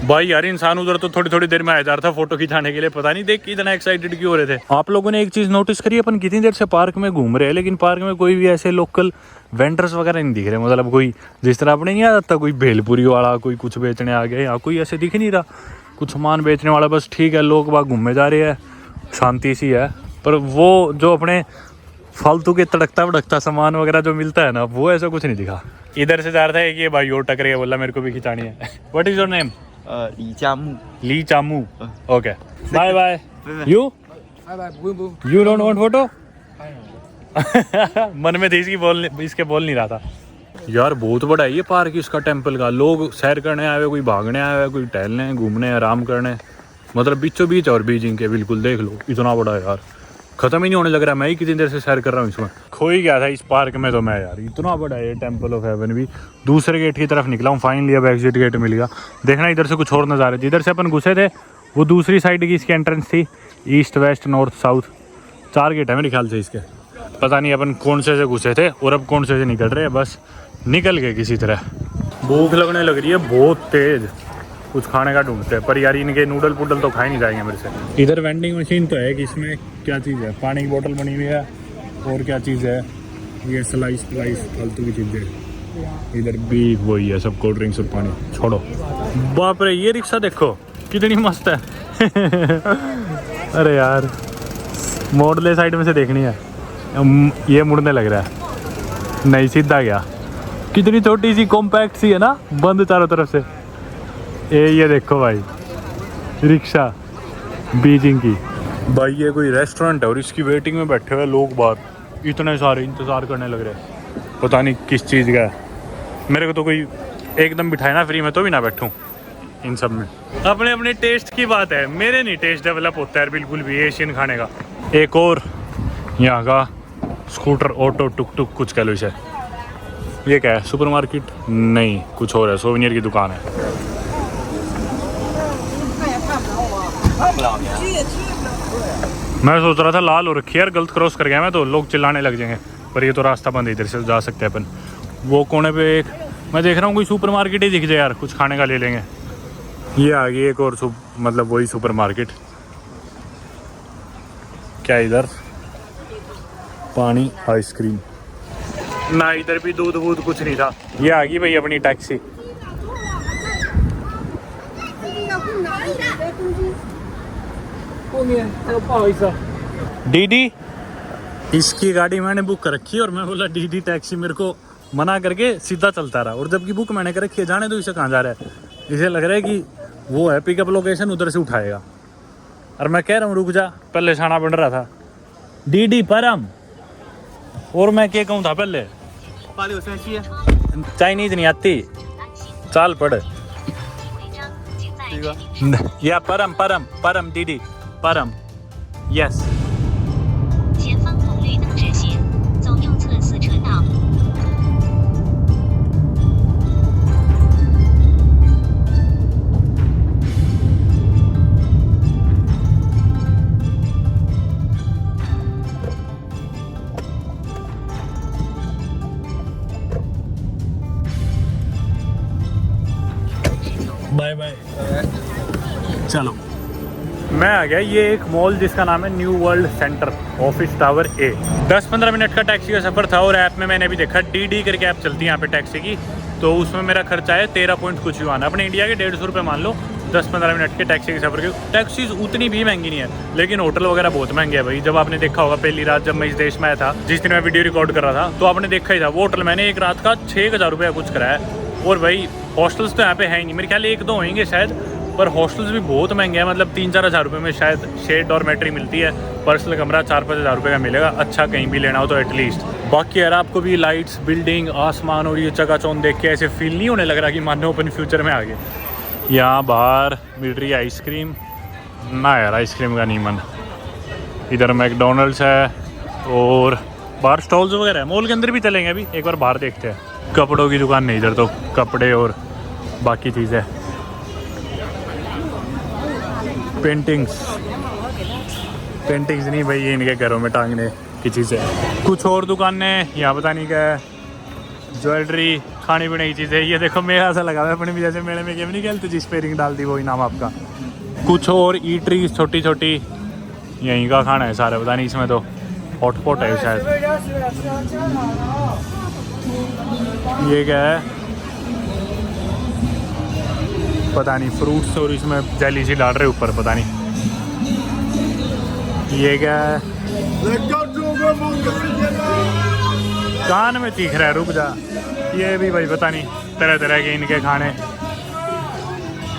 भाई यार इंसान उधर तो थोड़ी देर में आ जा रहा था फोटो खिंचाने के लिए, पता नहीं देख के इतना एक्साइटेड क्यों हो रहे थे। आप लोगों ने एक चीज नोटिस करी, अपन कितनी देर से पार्क में घूम रहे हैं लेकिन पार्क में कोई भी ऐसे लोकल वेंडर्स वगैरह नहीं दिख रहे। मतलब कोई जिस तरह अपने नहीं आ जाता कोई भेलपुरी वाला, कोई कुछ बेचने आ गया, यहाँ कोई ऐसे दिख नहीं रहा कुछ सामान बेचने वाला। बस ठीक है, लोग बाग घूमने जा रहे हैं, शांति सी है। पर वो जो अपने फालतू के तड़कता भड़कता सामान वगैरह जो मिलता है ना, वो ऐसा कुछ नहीं दिखा। इधर से जा रहा था एक ये भाई और टकरे बोला मेरे को भी खिंचानी है। What is your name? ली चामू। Okay, bye. You don't want photo? मन में थी इसके बोल नहीं रहा था। यार बहुत बड़ा है ये पार्क इसका टेंपल का। लोग सैर करने आए हुए, कोई भागने आए हुए, कोई टहलने, घूमने, आराम करने, मतलब बीचों बीच और बीजिंग के बिल्कुल। देख लो इतना बड़ा है यार, खत्म ही नहीं होने लग रहा। मैं ही कितनी देर से सैर कर रहा हूँ इसमें, खो ही गया था इस पार्क में तो मैं। यार इतना बड़ा है ये टेंपल ऑफ हेवन भी। दूसरे गेट की तरफ निकला हूँ फाइनली, अब एग्जिट गेट मिल गया। देखना इधर से कुछ और नज़ारे, जिधर से अपन घुसे थे वो दूसरी साइड की इसकी एंट्रेंस थी। East, west, north, south, 4 gate है मेरे ख्याल से इसके। पता नहीं अपन कौन से घुसे थे और अब कौन से निकल रहे हैं, बस निकल गए किसी तरह। भूख लगने लग रही है बहुत तेज़, कुछ खाने का ढूंढते हैं। पर यार इनके नूडल पुडल तो खाए नहीं जाएंगे मेरे से। इधर वेंडिंग मशीन तो है कि इसमें क्या चीज़ है, पानी की बोतल बनी हुई है और क्या चीज़ है ये स्लाइस फालतू की चीज़ें। इधर भी वही है, सब कोल्ड ड्रिंक्स और पानी। छोड़ो, बाप रे ये रिक्शा देखो कितनी मस्त है। अरे यार मोड़ले साइड में से देखनी है, ये मुड़ने लग रहा है, नहीं सीधा गया। कितनी छोटी सी कॉम्पैक्ट सी है ना, बंद चारों तरफ से। ये देखो भाई रिक्शा बीजिंग की। भाई ये कोई रेस्टोरेंट है और इसकी वेटिंग में बैठे हुए लोग बाहर, इतने सारे इंतज़ार करने लग रहे हैं, पता नहीं किस चीज़ का है। मेरे को तो कोई एकदम बिठाए ना फ्री में तो भी ना बैठूं इन सब में। अपने अपने टेस्ट की बात है, मेरे नहीं टेस्ट डेवलप होता है बिल्कुल भी एशियन खाने का। एक और यहाँ का स्कूटर, ऑटो, टुक टुक कुछ कह लो इसे। ये क्या है, सुपरमार्केट नहीं कुछ और है, सोवेनियर की दुकान है। मैं सोच रहा था लाल हो रखी है यार, गलत क्रॉस कर गया मैं तो, लोग चिल्लाने लग जाएंगे। पर ये तो रास्ता बंद है, इधर से जा सकते हैं अपन। वो कोने पे एक मैं देख रहा हूँ कोई सुपरमार्केट ही दिख जाए यार, कुछ खाने का ले लेंगे। ये आ गई एक और मतलब वही सुपरमार्केट। क्या इधर पानी, आइसक्रीम ना, इधर भी दूध वूध कुछ नहीं था। ये आ गई भाई अपनी टैक्सी। डीडी, इसकी गाड़ी मैंने बुक कर रखी है और मैं बोला डीडी टैक्सी, मेरे को मना करके सीधा चलता रहा। और जबकि बुक मैंने कर रखी है, जाने तो इसे कहाँ जा रहा है, इसे लग रहा है कि वो है पिकअप लोकेशन, उधर से उठाएगा। और मैं कह रहा हूँ रुक जा, पहले छाना बन रहा था डीडी परम। और मैं क्या कहूँ था पहले, चाइनीज नहीं आती, चाल पढ़ या परम परम परम डीडी परम, यस। 前方红绿灯直行，走右侧4车道。 bye bye. चलो मैं आ गया, ये एक मॉल जिसका नाम है new world centre office tower A. 10-15 minute का टैक्सी का सफ़र था और ऐप में मैंने भी देखा डीडी करके ऐप चलती है यहाँ पे टैक्सी की, तो उसमें मेरा खर्चा है 13 पॉइंट कुछ युआन, अपने इंडिया के 150 रुपये मान लो 10-15 मिनट के टैक्सी के सफ़र के। टैक्सीज उतनी भी महंगी नहीं है, लेकिन होटल वगैरह बहुत महंगे है भाई। जब आपने देखा होगा पहली रात जब मैं इस देश में आया था, जिस दिन मैं वीडियो रिकॉर्ड कर रहा था, तो आपने देखा ही था वो होटल मैंने एक रात का 6,000 रुपया कुछ कराया। और भाई हॉस्टल्स तो यहाँ पे है ही नहीं, मेरे ख्याल 1-2 होंगे शायद, पर हॉस्टल्स भी बहुत महंगे हैं। मतलब 3-4 हज़ार रुपये में शायद शेड डॉर्मेट्री मिलती है, पर्सनल कमरा 4-5 हज़ार रुपये का मिलेगा, अच्छा कहीं भी लेना हो तो एटलीस्ट। बाकी यार आपको भी लाइट्स, बिल्डिंग, आसमान और ये चकाचौंध देख के ऐसे फील नहीं होने लग रहा कि मानो अपन फ्यूचर में आ गए। यहाँ बाहर मिल रही है आइसक्रीम ना, यार आइसक्रीम का नहीं मन। इधर मैकडोनल्ड्स है और बाहर स्टॉल्स वगैरह है। मॉल के अंदर भी चलेंगे अभी, एक बार बाहर देखते हैं। कपड़ों की दुकान नहीं, इधर तो कपड़े और बाकी चीज़ें, पेंटिंग्स नहीं भाई, ये इनके घरों में टांगने की चीज़ें। कुछ और दुकानें यहाँ पता नहीं क्या है, ज्वेलरी, खाने पीने की चीज़ें। ये देखो मेला सा लगा हुआ है, अपने भी जैसे मेले में गेम नहीं खेलते जिस पे रिंग डाल दी वही नाम आपका। कुछ और ईटरीज छोटी छोटी, यहीं का खाना है सारा, पता नहीं इसमें तो हॉटपॉट है शायद। ये क्या है पता नहीं, फ्रूट्स और इसमें जेली सी डाल रहे ऊपर, पता नहीं ये क्या है। कान में चीख रहा है, रुक जा। ये भी भाई पता नहीं, तरह तरह के इनके खाने,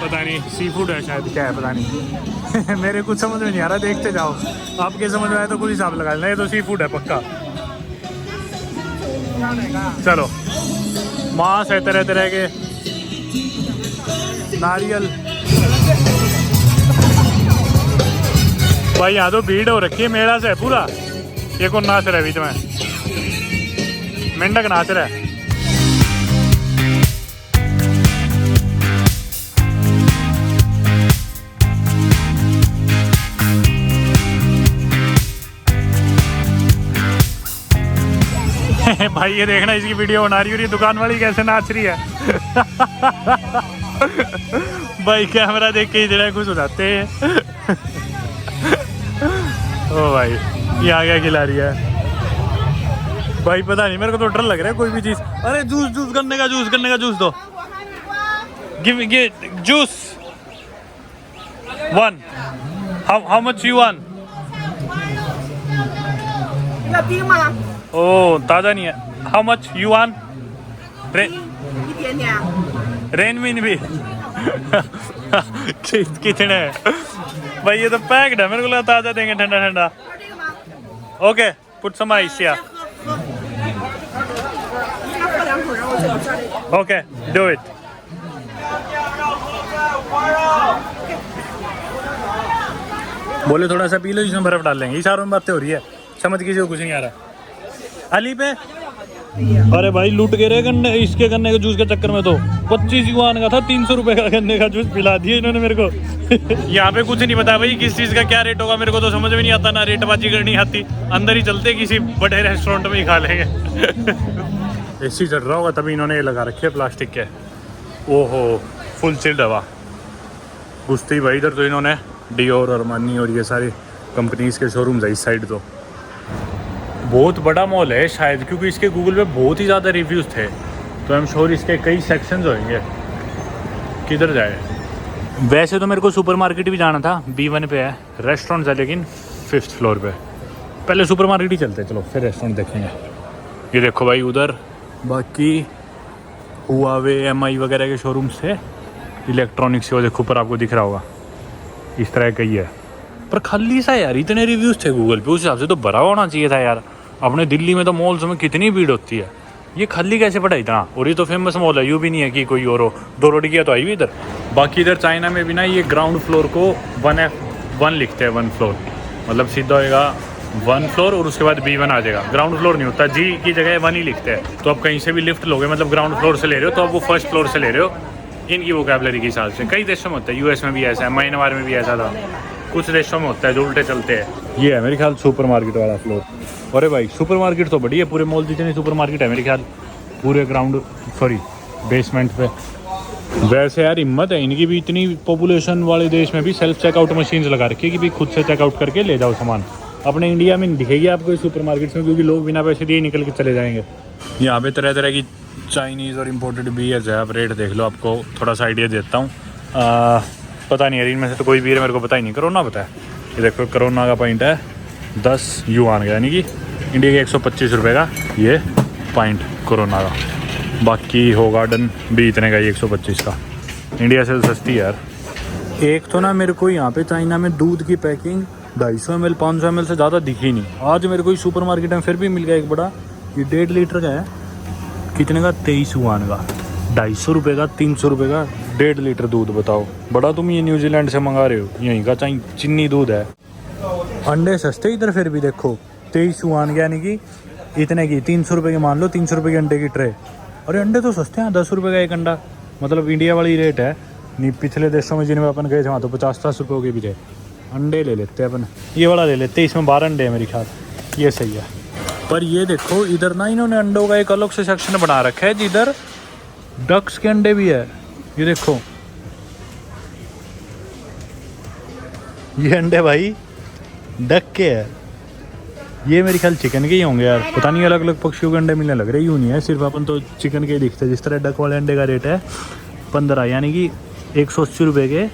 पता नहीं सी फूड है शायद, क्या है पता नहीं मेरे कुछ समझ में नहीं आ रहा, देखते जाओ। आपके समझ में आए तो कुछ हिसाब लगा लेना, ये तो सी फूड है पक्का। चलो मांस है तरह तरह के, नारियल। भाई यहाँ तो भीड़ हो रखी है, मेला से है पूरा। ये कौन नाच रहा है बीच में, मेंढक नाच रहा है। भाई ये देखना, इसकी वीडियो बना रही हो, ये दुकान वाली कैसे नाच रही है भाई कैमरा देख के ही जरा खुश हो जाते हैं ओ भाई ये आ गया खिला रही है भाई, पता नहीं मेरे को तो डर लग रहा है कोई भी चीज़। अरे जूस गन्ने का जूस दो, give juice 1। How much you want? 要冰吗？ oh ताज़ा नहीं है। How much you want? 一点点。 रेनविन भी कितने भाई, ये तो पैक्ड है, मेरे को लगा ताज़ा देंगे ठंडा ठंडा। ओके पुट सम आइस या। Okay do it. बोले थोड़ा सा पी लो, जिसमें बर्फ डाल लेंगे। इशारों में बातें हो रही है, समझ किसी को कुछ नहीं आ रहा। अली पे अरे भाई लूट के रहे गन्ने, इसके गन्ने के जूस के चक्कर में तो 25 युआन का था, 300 रुपए का गन्ने का जूस पिला दिया इन्होंने मेरे को यहाँ पे कुछ नहीं पता भाई किस चीज़ का क्या रेट होगा, मेरे को तो समझ में नहीं आता, ना रेटबाजी करनी आती। अंदर ही चलते किसी बड़े रेस्टोरेंट में ही खा लेंगे एसी चल रहा होगा तभी इन्होंने ये लगा रखे है प्लास्टिक के। ओहो फुल चिल्ड हवा घुसती भाई। इधर तो इन्होंने डियोर और मानी और ये सारी कंपनीज के शोरूम्स है इस साइड। तो बहुत बड़ा मॉल है शायद, क्योंकि इसके गूगल पे बहुत ही ज़्यादा रिव्यूज़ थे, तो आई एम श्योर इसके कई सेक्शंस होंगे। किधर जाए वैसे तो मेरे को सुपरमार्केट भी जाना था, B1 पे है, रेस्टोरेंट है लेकिन 5th फ्लोर पे। पहले सुपरमार्केट ही चलते, चलो फिर रेस्टोरेंट देखेंगे। ये देखो भाई उधर बाकी हुआवे MI वगैरह के शोरूम से इलेक्ट्रॉनिक्स वो देखो ऊपर आपको दिख रहा होगा, इस तरह का ही है। पर खाली सा यार, इतने रिव्यूज़ थे गूगल पे, उस हिसाब से तो भरा होना चाहिए था यार। अपने दिल्ली में तो मॉल्स में कितनी भीड़ होती है, ये खाली कैसे पड़ा इतना? और ये तो फेमस मॉल है, यूँ भी नहीं है कि कोई और हो। 2 रोटी किया तो आई भी इधर। बाकी इधर चाइना में भी ना ये ग्राउंड फ्लोर को 1F1 लिखते हैं, 1 फ्लोर, मतलब सीधा होएगा 1 फ्लोर और उसके बाद B1 आ जाएगा। ग्राउंड फ्लोर नहीं होता, G की जगह 1 ही लिखते हैं। तो आप कहीं से भी लिफ्ट लोगे, मतलब ग्राउंड फ्लोर से ले रहे हो तो आप वो 1st फ्लोर से ले रहे हो, इनकी वोकैबुलरी के हिसाब से। कई देशों में होता है, US में भी ऐसा है, म्यांमार में भी ऐसा था, कुछ देशों में होता है जो उल्टे चलते हैं। ये है मेरे ख्याल सुपरमार्केट वाला फ्लोर। अरे भाई सुपरमार्केट तो बढ़िया है, पूरे मॉल जितने सुपरमार्केट है मेरे ख्याल पूरे बेसमेंट पे। वैसे यार हिम्मत है इनकी भी, इतनी पॉपुलेशन वाले देश में भी सेल्फ चेकआउट मशीन्स लगा रखी है कि भी खुद से चेकआउट करके ले जाओ सामान। अपने इंडिया में नहीं दिखेगी आपको इस सुपरमार्केट्स में, क्योंकि लोग बिना पैसे दिए निकल के चले जाएंगे। यहाँ पे तरह तरह की चाइनीज़ और इम्पोर्टेड बीयर्स है, आप रेट देख लो, आपको थोड़ा सा आइडिया देता हूँ। पता नहीं यार इनमें से तो कोई बीयर मेरे को पता ही नहीं। करोना पता है, ये देखो करोना का पॉइंट है 10 युआन का, यानी कि इंडिया के 125 रुपये का ये पॉइंट कोरोना का। बाकी हो गार्डन भी इतने का ही 125 का, इंडिया से तो सस्ती है यार। एक तो ना मेरे को यहाँ पे चाइना में दूध की पैकिंग 250 ml 500 ml से ज़्यादा दिखी नहीं। आज मेरे को सुपर मार्केट में फिर भी मिल गया एक बड़ा, ये 1.5 लीटर का है, कितने का 23 युआन का, 250 रुपये का, 300 रुपये का 1.5 लीटर दूध। बताओ बड़ा तुम ये न्यूजीलैंड से मंगा रहे हो, यहीं का चीनी दूध है। अंडे सस्ते इधर फिर भी देखो 23 युआन के, यानी कि इतने की 300 रुपये की, मान लो 300 रुपये के अंडे की ट्रे। अरे अंडे तो सस्ते हैं, 10 रुपये का एक अंडा, मतलब इंडिया वाली रेट है। नहीं पिछले देशों में जिनमें अपन गए थे वहाँ तो 50-60 रुपये के भी थे। अंडे ले लेते हैं अपन, ये वाला ले लेते हैं, इसमें 12 अंडे हैं मेरे ख्याल, ये सही है। पर ये देखो इधर ना इन्होंने अंडों का एक अलग से सेक्शन बना रखा है जिधर डक्स के अंडे भी है। ये देखो ये अंडे भाई डक के है, ये मेरे ख्याल चिकन के ही होंगे यार, पता नहीं अलग अलग पक्षियों के अंडे मिलने लग रहे। यूँ नहीं है, सिर्फ अपन तो चिकन के ही दिखते हैं। जिस तरह डक वाले अंडे का रेट है 15, यानी कि 180 रुपये के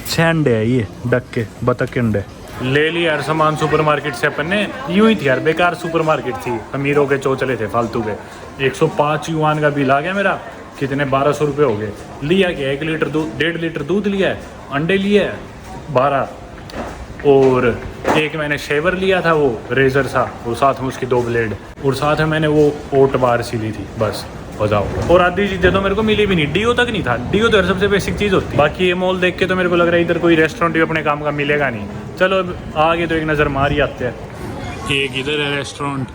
6 अंडे है ये डक के, बतख के अंडे। ले लिया यार सामान सुपरमार्केट से अपन ने, यूँ ही थी यार, बेकार सुपरमार्केट थी, अमीरों के चौचले थे फालतू के। 105 युआन का बिल आ गया मेरा, कितने 1200 रुपये हो गए। लिया क्या 1 लीटर दूध, 1.5 लीटर दूध लिया है, अंडे लिए है 12, और एक मैंने शेवर लिया था वो रेजर सा, और साथ में उसकी 2 ब्लेड, और साथ में मैंने वो ओट बार सी ली थी, बस हो जाओ। और आधी चीज़ें तो मेरे को मिली भी नहीं, डीओ तक नहीं था। डीओ तो सबसे बेसिक चीज़ होती है। बाकी ये मॉल देख के तो मेरे को लग रहा है इधर कोई रेस्टोरेंट भी अपने काम का मिलेगा नहीं। चलो अब आगे तो एक नज़र मार ही आते हैं। एक इधर है रेस्टोरेंट,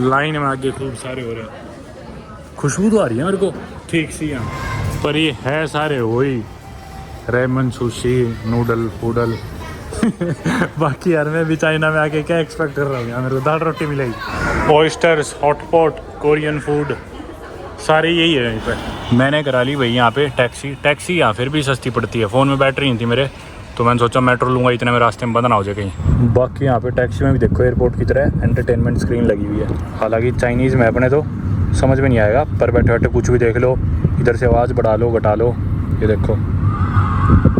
लाइन में आगे खूब सारे हो रहे हैं, खुशबू तो आ रही है मेरे को ठीक सी यहाँ, पर ये है सारे वही रेमन, सुशी, नूडल फूडल। बाकी यार मैं भी चाइना में आके क्या एक्सपेक्ट कर रहा हूँ, यहाँ मेरे को दाल रोटी मिलेगी, ऑयस्टर्स, हॉटपॉट, कोरियन फूड, सारे यही है यहीं पे। मैंने करा ली भाई यहाँ पे टैक्सी यहाँ फिर भी सस्ती पड़ती है। फ़ोन में बैटरी नहीं थी मेरे, तो मैंने सोचा मेट्रो लूँगा, इतने में रास्ते में बंद ना हो जाए कहीं। बाकी यहाँ पे टैक्सी में भी देखो एयरपोर्ट की तरह एंटरटेनमेंट स्क्रीन लगी हुई है। हालांकि चाइनीज़ में अपने तो समझ में नहीं आएगा, पर बैठे बैठे कुछ भी देख लो, इधर से आवाज़ बढ़ा लो घटा लो। ये देखो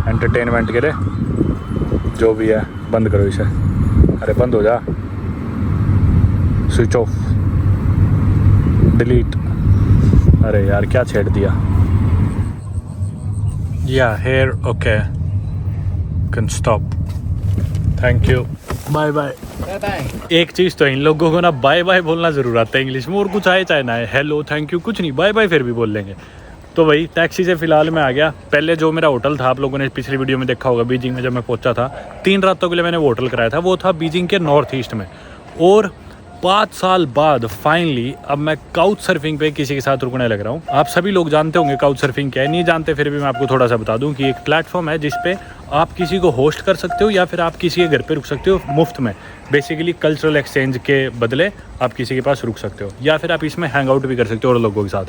एंटरटेनमेंट के लिए जो भी है, बंद करो इसे, अरे बंद हो जा, स्विच ऑफ, डिलीट। अरे यार क्या छेड़ दिया। या here okay, can stop, thank you, bye bye. एक चीज़ तो इन लोगों को ना बाय बाय बोलना ज़रूर आता है इंग्लिश में, और कुछ आए चाहे ना है, हेलो थैंक यू कुछ नहीं, बाय बाय फिर भी बोल लेंगे। तो भाई टैक्सी से फ़िलहाल मैं आ गया। पहले जो मेरा होटल था, आप लोगों ने पिछली वीडियो में देखा होगा, बीजिंग में जब मैं पहुंचा था, 3 रातों के लिए मैंने वो होटल कराया था, वो था बीजिंग के नॉर्थ ईस्ट में। और 5 साल बाद फाइनली अब मैं काउच सर्फिंग पे किसी के साथ रुकने लग रहा हूँ। आप सभी लोग जानते होंगे काउच सर्फिंग क्या है, नहीं जानते फिर भी मैं आपको थोड़ा सा बता दूँ कि एक प्लेटफॉर्म है जिस पे आप किसी को होस्ट कर सकते हो या फिर आप किसी के घर पे रुक सकते हो मुफ्त में। बेसिकली कल्चरल एक्सचेंज के बदले आप किसी के पास रुक सकते हो या फिर आप इसमें हैंग आउट भी कर सकते हो और लोगों के साथ।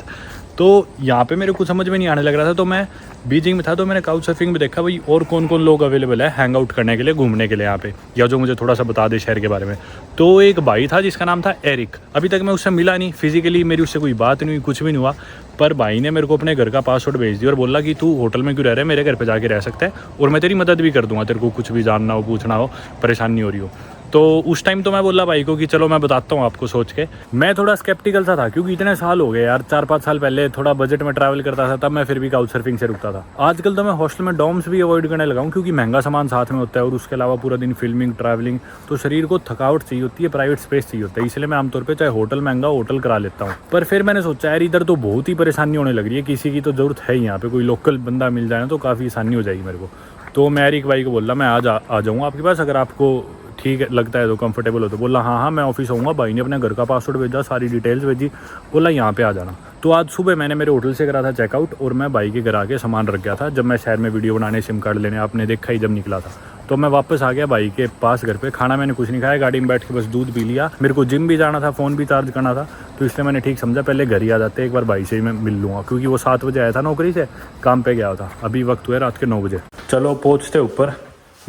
तो यहाँ पे मेरे को समझ में नहीं आने लग रहा था, तो मैं बीजिंग में था तो मैंने काउच सर्फिंग में देखा भाई और कौन कौन लोग अवेलेबल है हैंग आउट करने के लिए, घूमने के लिए यहाँ पे, या जो मुझे थोड़ा सा बता दे शहर के बारे में। तो एक भाई था जिसका नाम था एरिक। अभी तक मैं उससे मिला नहीं फिजिकली, मेरी उससे कोई बात नहीं हुई, कुछ भी नहीं हुआ, पर भाई ने मेरे को अपने घर का पासवर्ड भेज दिया और बोला कि तू होटल में क्यों रह रहा है, मेरे घर पे जाके रह सकता है और मैं तेरी मदद भी कर दूंगा, तेरे को कुछ भी जानना हो, पूछना हो, परेशानी हो रही हो। तो उस टाइम तो मैं बोला भाई को कि चलो मैं बताता हूँ आपको, सोच के मैं थोड़ा स्केप्टिकल सा था क्योंकि इतने साल हो गए यार, 4-5 साल पहले थोड़ा बजट में ट्रैवल करता था तब मैं फिर भी काउच सर्फिंग से रुकता था। आजकल तो मैं हॉस्टल में डॉर्म्स भी अवॉइड करने लगा हूँ क्योंकि महंगा सामान साथ में होता है और उसके अलावा पूरा दिन फिल्मिंग ट्रैवलिंग, तो शरीर को थकावट चाहिए होती है, प्राइवेट स्पेस चाहिए होता है, इसलिए मैं आमतौर पर चाहे होटल महंगा होटल करा लेता हूँ। पर फिर मैंने सोचा यार इधर तो बहुत ही परेशानी होने लग रही है, किसी की तो ज़रूरत है यहाँ पे, कोई लोकल बंदा मिल जाए तो काफ़ी आसानी हो जाएगी मेरे को। तो मैं एरिक भाई को बोला मैं आज आ जाऊँगा आपके पास, अगर आपको ठीक लगता है तो कंफर्टेबल हो तो। बोला हाँ मैं ऑफिस आऊँगा। भाई ने अपने घर का पासवर्ड भेजा, सारी डिटेल्स भेजी, बोला यहाँ पे आ जाना। तो आज सुबह मैंने मेरे होटल से करा था चेकआउट और मैं भाई के घर आके सामान रख गया था। जब मैं शहर में वीडियो बनाने सिम कार्ड लेने, आपने देखा ही जब निकला था, तो मैं वापस आ गया भाई के पास घर पे। खाना मैंने कुछ नहीं खाया, गाड़ी में बैठ के बस दूध पी लिया। मेरे को जिम भी जाना था, फ़ोन भी चार्ज करना था, तो इसलिए मैंने ठीक समझा पहले घर ही आ जाते, एक बार भाई से ही मैं मिल लूँगा, क्योंकि वो 7 बजे आया था नौकरी से, काम पे गया था। अभी वक्त हुआ रात के 9 बजे। चलो पहुँचते ऊपर,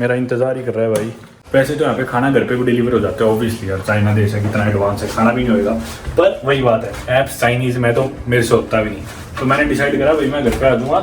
मेरा इंतज़ार ही कर रहा है भाई। वैसे तो यहाँ पे खाना घर पे भी डिलीवर हो जाता है ऑब्वियसली यार, चाइना देश है, कितना एडवांस है, खाना भी नहीं होएगा। पर वही बात है, ऐप्स चाइनीज़ में तो मेरे से होता भी नहीं, तो मैंने डिसाइड करा भाई मैं घर पे आ जाऊँगा।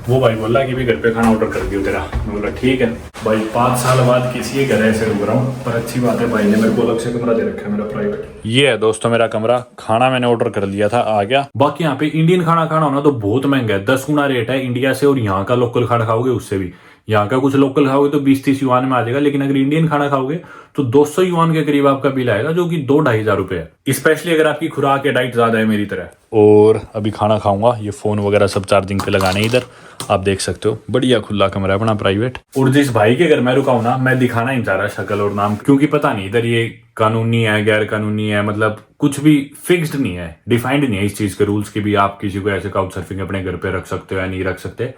वो भाई बोला कि भी घर पे खाना ऑर्डर कर दियो तेरा। मैं बोला ठीक है भाई, 5 साल बाद किसी के घर ऐसे रुक रहा हूँ, पर अच्छी बात है भाई ने मेरे को अलग से कमरा दे रखा है मेरा प्राइवेट। ये है दोस्तों मेरा कमरा। खाना मैंने ऑर्डर कर लिया था, आ गया। बाकी यहाँ पे इंडियन खाना खाना होना तो बहुत महंगा है, 10 गुना रेट है इंडिया से, और यहाँ का लोकल खाना खाओगे उससे भी। यहाँ का कुछ लोकल खाओगे तो 20-30 युआन में आ जाएगा, लेकिन अगर इंडियन खाना खाओगे तो 200 युआन के करीब आपका बिल आएगा, जो कि 2-2.5 हज़ार रुपए है, स्पेशली अगर आपकी खुराक या डाइट ज्यादा है मेरी तरह। और अभी खाना खाऊंगा, ये फोन वगैरह सब चार्जिंग पे लगाने इधर, आप देख सकते हो, बढ़िया खुला कमरा है अपना प्राइवेट। और जिस भाई के घर मैं रुका हूं ना, मैं दिखाना ही चाह रहा शक्ल और नाम, क्योंकि पता नहीं इधर ये कानूनी है गैर कानूनी है, मतलब कुछ भी फिक्स्ड नहीं है, डिफाइंड नहीं है इस चीज के रूल्स की भी आप किसी को ऐसे काउच सर्फिंग अपने घर पे रख सकते हो या नहीं रख सकते।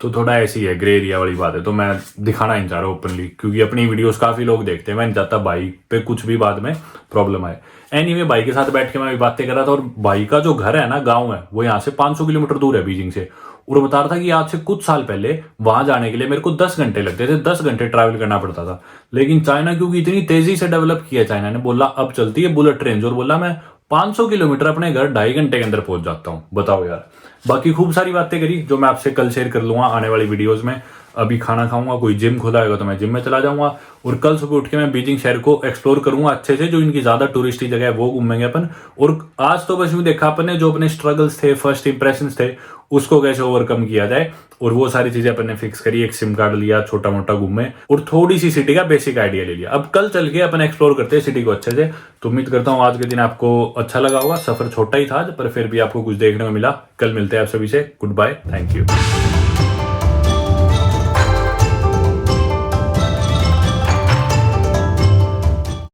तो थोड़ा ऐसी है, ग्रे एरिया वाली बात है, तो मैं दिखाना ही चाह रहा हूँ ओपनली, क्योंकि अपनी वीडियोस काफी लोग देखते हैं। मैं नहीं चाहता भाई पे कुछ भी बाद में प्रॉब्लम आए। एनीवे भाई के साथ बैठ के मैं बातें कर रहा था, और भाई का जो घर है ना, गाँव है, वो यहाँ से 500 किलोमीटर दूर है बीजिंग से। और बता रहा था कि आज से कुछ साल पहले वहां जाने के लिए मेरे को 10 घंटे लगते थे, 10 घंटे ट्रैवल करना पड़ता था। लेकिन चाइना क्योंकि इतनी तेजी से डेवलप किया चाइना ने, बोला अब चलती है बुलेट ट्रेन, और बोला मैं 500 किलोमीटर अपने घर 2.5 घंटे के अंदर पहुंच जाता हूं। बताओ यार। बाकी खूब सारी बातें करी जो मैं आपसे कल शेयर कर लूंगा आने वाली वीडियोस में। अभी खाना खाऊंगा, कोई जिम खुला होगा तो मैं जिम में चला जाऊंगा, और कल सुबह उठ के मैं बीजिंग शहर को एक्सप्लोर करूंगा अच्छे से, जो इनकी ज्यादा टूरिस्टी जगह है वो घूमेंगे अपन। और आज तो बस यूं देखा अपन ने, जो अपने स्ट्रगल्स थे, फर्स्ट इंप्रेशंस थे, उसको कैसे ओवरकम किया जाए, और वो सारी चीजें अपन ने फिक्स करी। एक सिम कार्ड लिया, छोटा मोटा घूमे, और थोड़ी सी सिटी का बेसिक आइडिया ले लिया। अब कल चल के अपन एक्सप्लोर करते हैं सिटी को अच्छे से। तो उम्मीद करता हूँ आज के दिन आपको अच्छा लगा होगा। सफर छोटा ही था पर फिर भी आपको कुछ देखने को मिला। कल मिलते हैं आप सभी से। Goodbye, thank you.